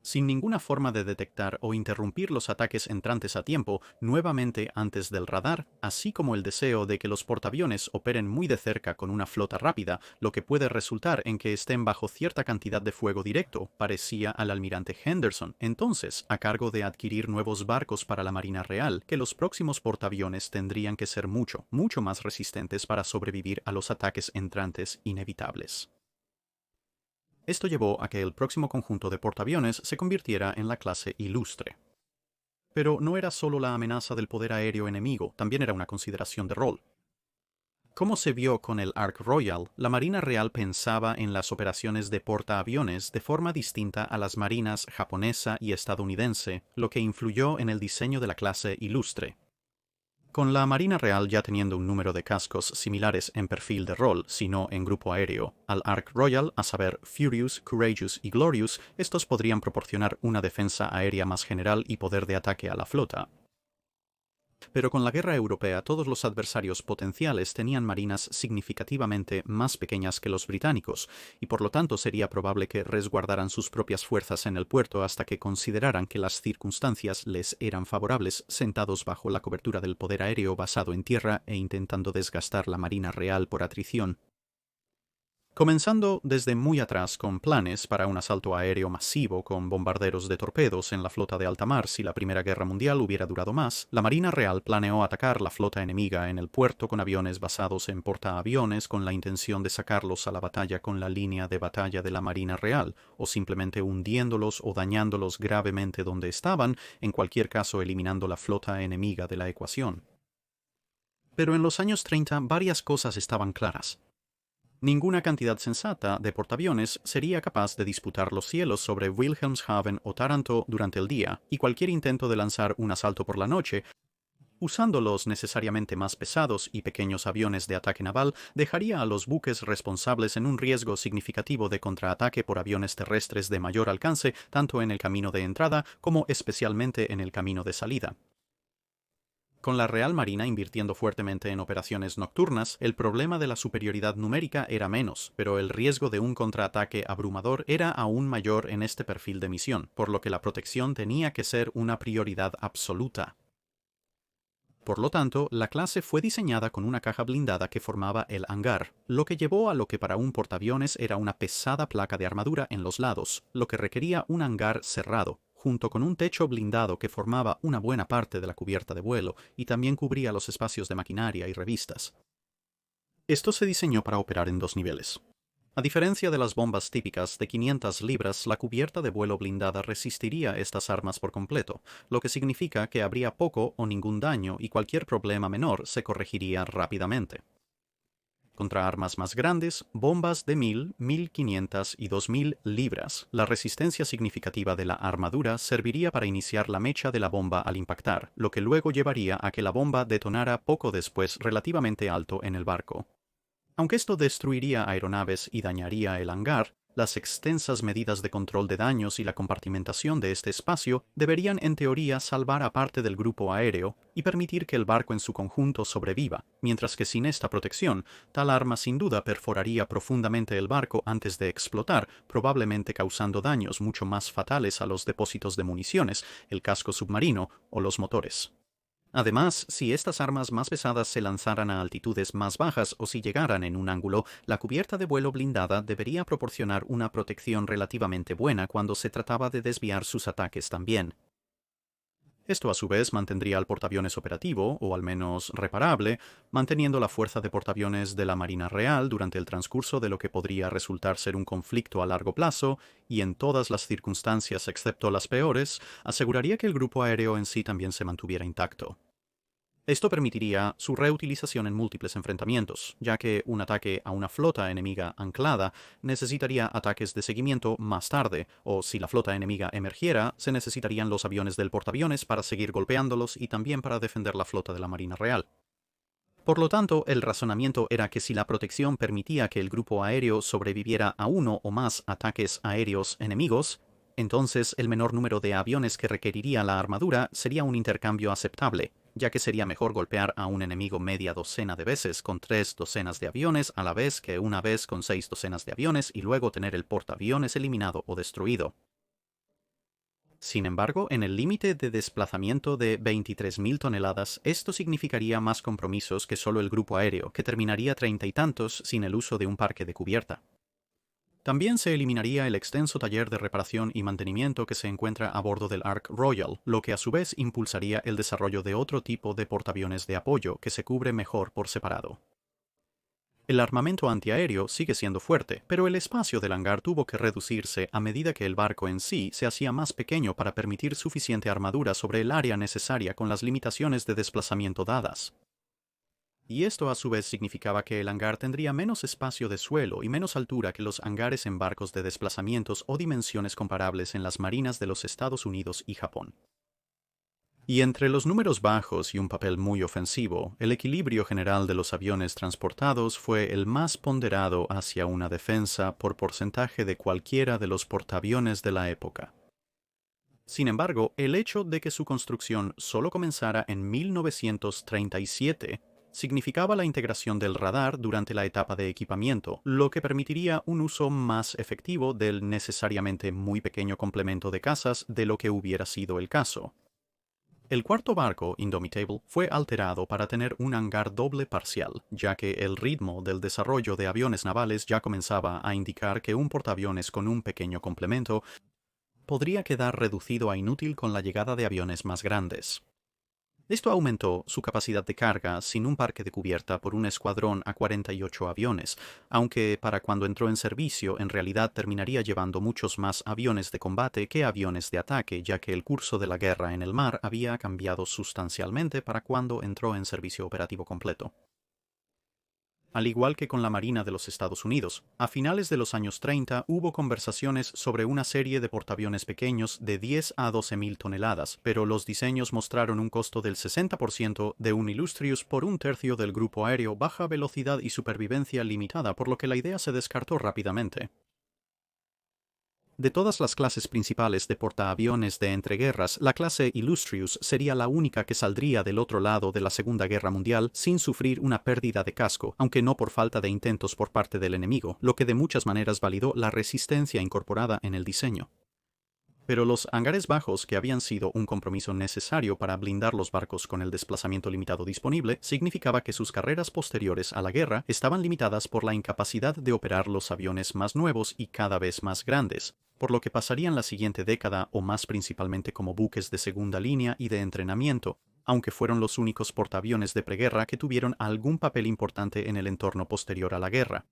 Sin ninguna forma de detectar o interrumpir los ataques entrantes a tiempo, nuevamente antes del radar, así como el deseo de que los portaaviones operen muy de cerca con una flota rápida, lo que puede resultar en que estén bajo cierta cantidad de fuego directo, parecía al almirante Henderson, entonces a cargo de adquirir nuevos barcos para la Marina Real, que los próximos portaaviones tendrían que ser mucho más resistentes para sobrevivir a los ataques entrantes inevitables. Esto llevó a que el próximo conjunto de portaaviones se convirtiera en la clase Ilustre. Pero no era solo la amenaza del poder aéreo enemigo, también era una consideración de rol. Como se vio con el Ark Royal, la Marina Real pensaba en las operaciones de portaaviones de forma distinta a las marinas japonesa y estadounidense, lo que influyó en el diseño de la clase Ilustre. Con la Marina Real ya teniendo un número de cascos similares en perfil de rol, sino en grupo aéreo, al Ark Royal, a saber Furious, Courageous y Glorious, estos podrían proporcionar una defensa aérea más general y poder de ataque a la flota. Pero con la guerra europea todos los adversarios potenciales tenían marinas significativamente más pequeñas que los británicos, y por lo tanto sería probable que resguardaran sus propias fuerzas en el puerto hasta que consideraran que las circunstancias les eran favorables, sentados bajo la cobertura del poder aéreo basado en tierra e intentando desgastar la Marina Real por atrición. Comenzando desde muy atrás con planes para un asalto aéreo masivo con bombarderos de torpedos en la flota de alta mar si la Primera Guerra Mundial hubiera durado más, la Marina Real planeó atacar la flota enemiga en el puerto con aviones basados en portaaviones con la intención de sacarlos a la batalla con la línea de batalla de la Marina Real, o simplemente hundiéndolos o dañándolos gravemente donde estaban, en cualquier caso eliminando la flota enemiga de la ecuación. Pero en los años 30 varias cosas estaban claras. Ninguna cantidad sensata de portaaviones sería capaz de disputar los cielos sobre Wilhelmshaven o Taranto durante el día, y cualquier intento de lanzar un asalto por la noche, usando los necesariamente más pesados y pequeños aviones de ataque naval, dejaría a los buques responsables en un riesgo significativo de contraataque por aviones terrestres de mayor alcance, tanto en el camino de entrada como especialmente en el camino de salida. Con la Real Marina invirtiendo fuertemente en operaciones nocturnas, el problema de la superioridad numérica era menos, pero el riesgo de un contraataque abrumador era aún mayor en este perfil de misión, por lo que la protección tenía que ser una prioridad absoluta. Por lo tanto, la clase fue diseñada con una caja blindada que formaba el hangar, lo que llevó a lo que para un portaaviones era una pesada placa de armadura en los lados, lo que requería un hangar cerrado, junto con un techo blindado que formaba una buena parte de la cubierta de vuelo y también cubría los espacios de maquinaria y revistas. Esto se diseñó para operar en dos niveles. A diferencia de las bombas típicas de 500 libras, la cubierta de vuelo blindada resistiría estas armas por completo, lo que significa que habría poco o ningún daño y cualquier problema menor se corregiría rápidamente. Contra armas más grandes, bombas de 1000, 1500 y 2000 libras, la resistencia significativa de la armadura serviría para iniciar la mecha de la bomba al impactar, lo que luego llevaría a que la bomba detonara poco después relativamente alto en el barco. Aunque esto destruiría aeronaves y dañaría el hangar, las extensas medidas de control de daños y la compartimentación de este espacio deberían en teoría salvar a parte del grupo aéreo y permitir que el barco en su conjunto sobreviva, mientras que sin esta protección, tal arma sin duda perforaría profundamente el barco antes de explotar, probablemente causando daños mucho más fatales a los depósitos de municiones, el casco submarino o los motores. Además, si estas armas más pesadas se lanzaran a altitudes más bajas o si llegaran en un ángulo, la cubierta de vuelo blindada debería proporcionar una protección relativamente buena cuando se trataba de desviar sus ataques también. Esto a su vez mantendría al portaaviones operativo, o al menos reparable, manteniendo la fuerza de portaaviones de la Marina Real durante el transcurso de lo que podría resultar ser un conflicto a largo plazo, y en todas las circunstancias excepto las peores, aseguraría que el grupo aéreo en sí también se mantuviera intacto. Esto permitiría su reutilización en múltiples enfrentamientos, ya que un ataque a una flota enemiga anclada necesitaría ataques de seguimiento más tarde, o si la flota enemiga emergiera, se necesitarían los aviones del portaaviones para seguir golpeándolos y también para defender la flota de la Marina Real. Por lo tanto, el razonamiento era que si la protección permitía que el grupo aéreo sobreviviera a uno o más ataques aéreos enemigos, entonces el menor número de aviones que requeriría la armadura sería un intercambio aceptable, ya que sería mejor golpear a un enemigo media docena de veces con 3 docenas de aviones a la vez que una vez con 6 docenas de aviones y luego tener el portaaviones eliminado o destruido. Sin embargo, en el límite de desplazamiento de 23.000 toneladas, esto significaría más compromisos que solo el grupo aéreo, que terminaría 30 y tantos sin el uso de un parque de cubierta. También se eliminaría el extenso taller de reparación y mantenimiento que se encuentra a bordo del Ark Royal, lo que a su vez impulsaría el desarrollo de otro tipo de portaaviones de apoyo que se cubre mejor por separado. El armamento antiaéreo sigue siendo fuerte, pero el espacio del hangar tuvo que reducirse a medida que el barco en sí se hacía más pequeño para permitir suficiente armadura sobre el área necesaria con las limitaciones de desplazamiento dadas. Y esto a su vez significaba que el hangar tendría menos espacio de suelo y menos altura que los hangares en barcos de desplazamientos o dimensiones comparables en las marinas de los Estados Unidos y Japón. Y entre los números bajos y un papel muy ofensivo, el equilibrio general de los aviones transportados fue el más ponderado hacia una defensa por porcentaje de cualquiera de los portaaviones de la época. Sin embargo, el hecho de que su construcción solo comenzara en 1937 significaba la integración del radar durante la etapa de equipamiento, lo que permitiría un uso más efectivo del necesariamente muy pequeño complemento de cazas de lo que hubiera sido el caso. El cuarto barco, Indomitable, fue alterado para tener un hangar doble parcial, ya que el ritmo del desarrollo de aviones navales ya comenzaba a indicar que un portaaviones con un pequeño complemento podría quedar reducido a inútil con la llegada de aviones más grandes. Esto aumentó su capacidad de carga sin un parque de cubierta por un escuadrón a 48 aviones, aunque para cuando entró en servicio en realidad terminaría llevando muchos más aviones de combate que aviones de ataque, ya que el curso de la guerra en el mar había cambiado sustancialmente para cuando entró en servicio operativo completo. Al igual que con la Marina de los Estados Unidos, a finales de los años 30 hubo conversaciones sobre una serie de portaaviones pequeños de 10 a 12.000 toneladas, pero los diseños mostraron un costo del 60% de un Illustrious por un tercio del grupo aéreo, baja velocidad y supervivencia limitada, por lo que la idea se descartó rápidamente. De todas las clases principales de portaaviones de entreguerras, la clase Illustrious sería la única que saldría del otro lado de la Segunda Guerra Mundial sin sufrir una pérdida de casco, aunque no por falta de intentos por parte del enemigo, lo que de muchas maneras validó la resistencia incorporada en el diseño. Pero los hangares bajos, que habían sido un compromiso necesario para blindar los barcos con el desplazamiento limitado disponible, significaba que sus carreras posteriores a la guerra estaban limitadas por la incapacidad de operar los aviones más nuevos y cada vez más grandes, por lo que pasarían la siguiente década o más principalmente como buques de segunda línea y de entrenamiento, aunque fueron los únicos portaaviones de preguerra que tuvieron algún papel importante en el entorno posterior a la guerra.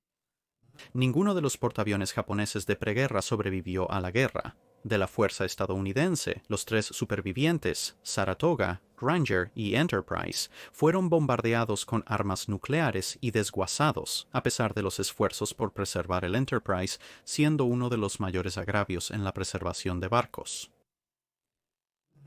Ninguno de los portaaviones japoneses de preguerra sobrevivió a la guerra. De la fuerza estadounidense, los tres supervivientes, Saratoga, Ranger y Enterprise, fueron bombardeados con armas nucleares y desguazados, a pesar de los esfuerzos por preservar el Enterprise, siendo uno de los mayores agravios en la preservación de barcos.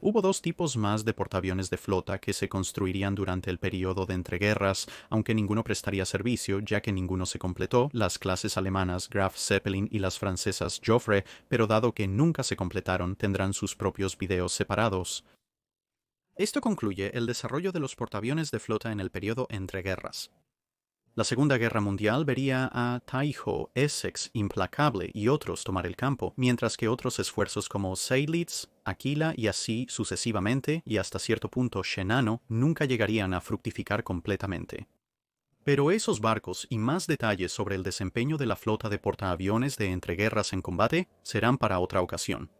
Hubo dos tipos más de portaaviones de flota que se construirían durante el período de entreguerras, aunque ninguno prestaría servicio ya que ninguno se completó, las clases alemanas Graf Zeppelin y las francesas Joffre, pero dado que nunca se completaron tendrán sus propios videos separados. Esto concluye el desarrollo de los portaaviones de flota en el período entreguerras. La Segunda Guerra Mundial vería a Taiho, Essex, Implacable y otros tomar el campo, mientras que otros esfuerzos como Seydlitz, Aquila y así sucesivamente, y hasta cierto punto Shenano, nunca llegarían a fructificar completamente. Pero esos barcos y más detalles sobre el desempeño de la flota de portaaviones de entreguerras en combate serán para otra ocasión.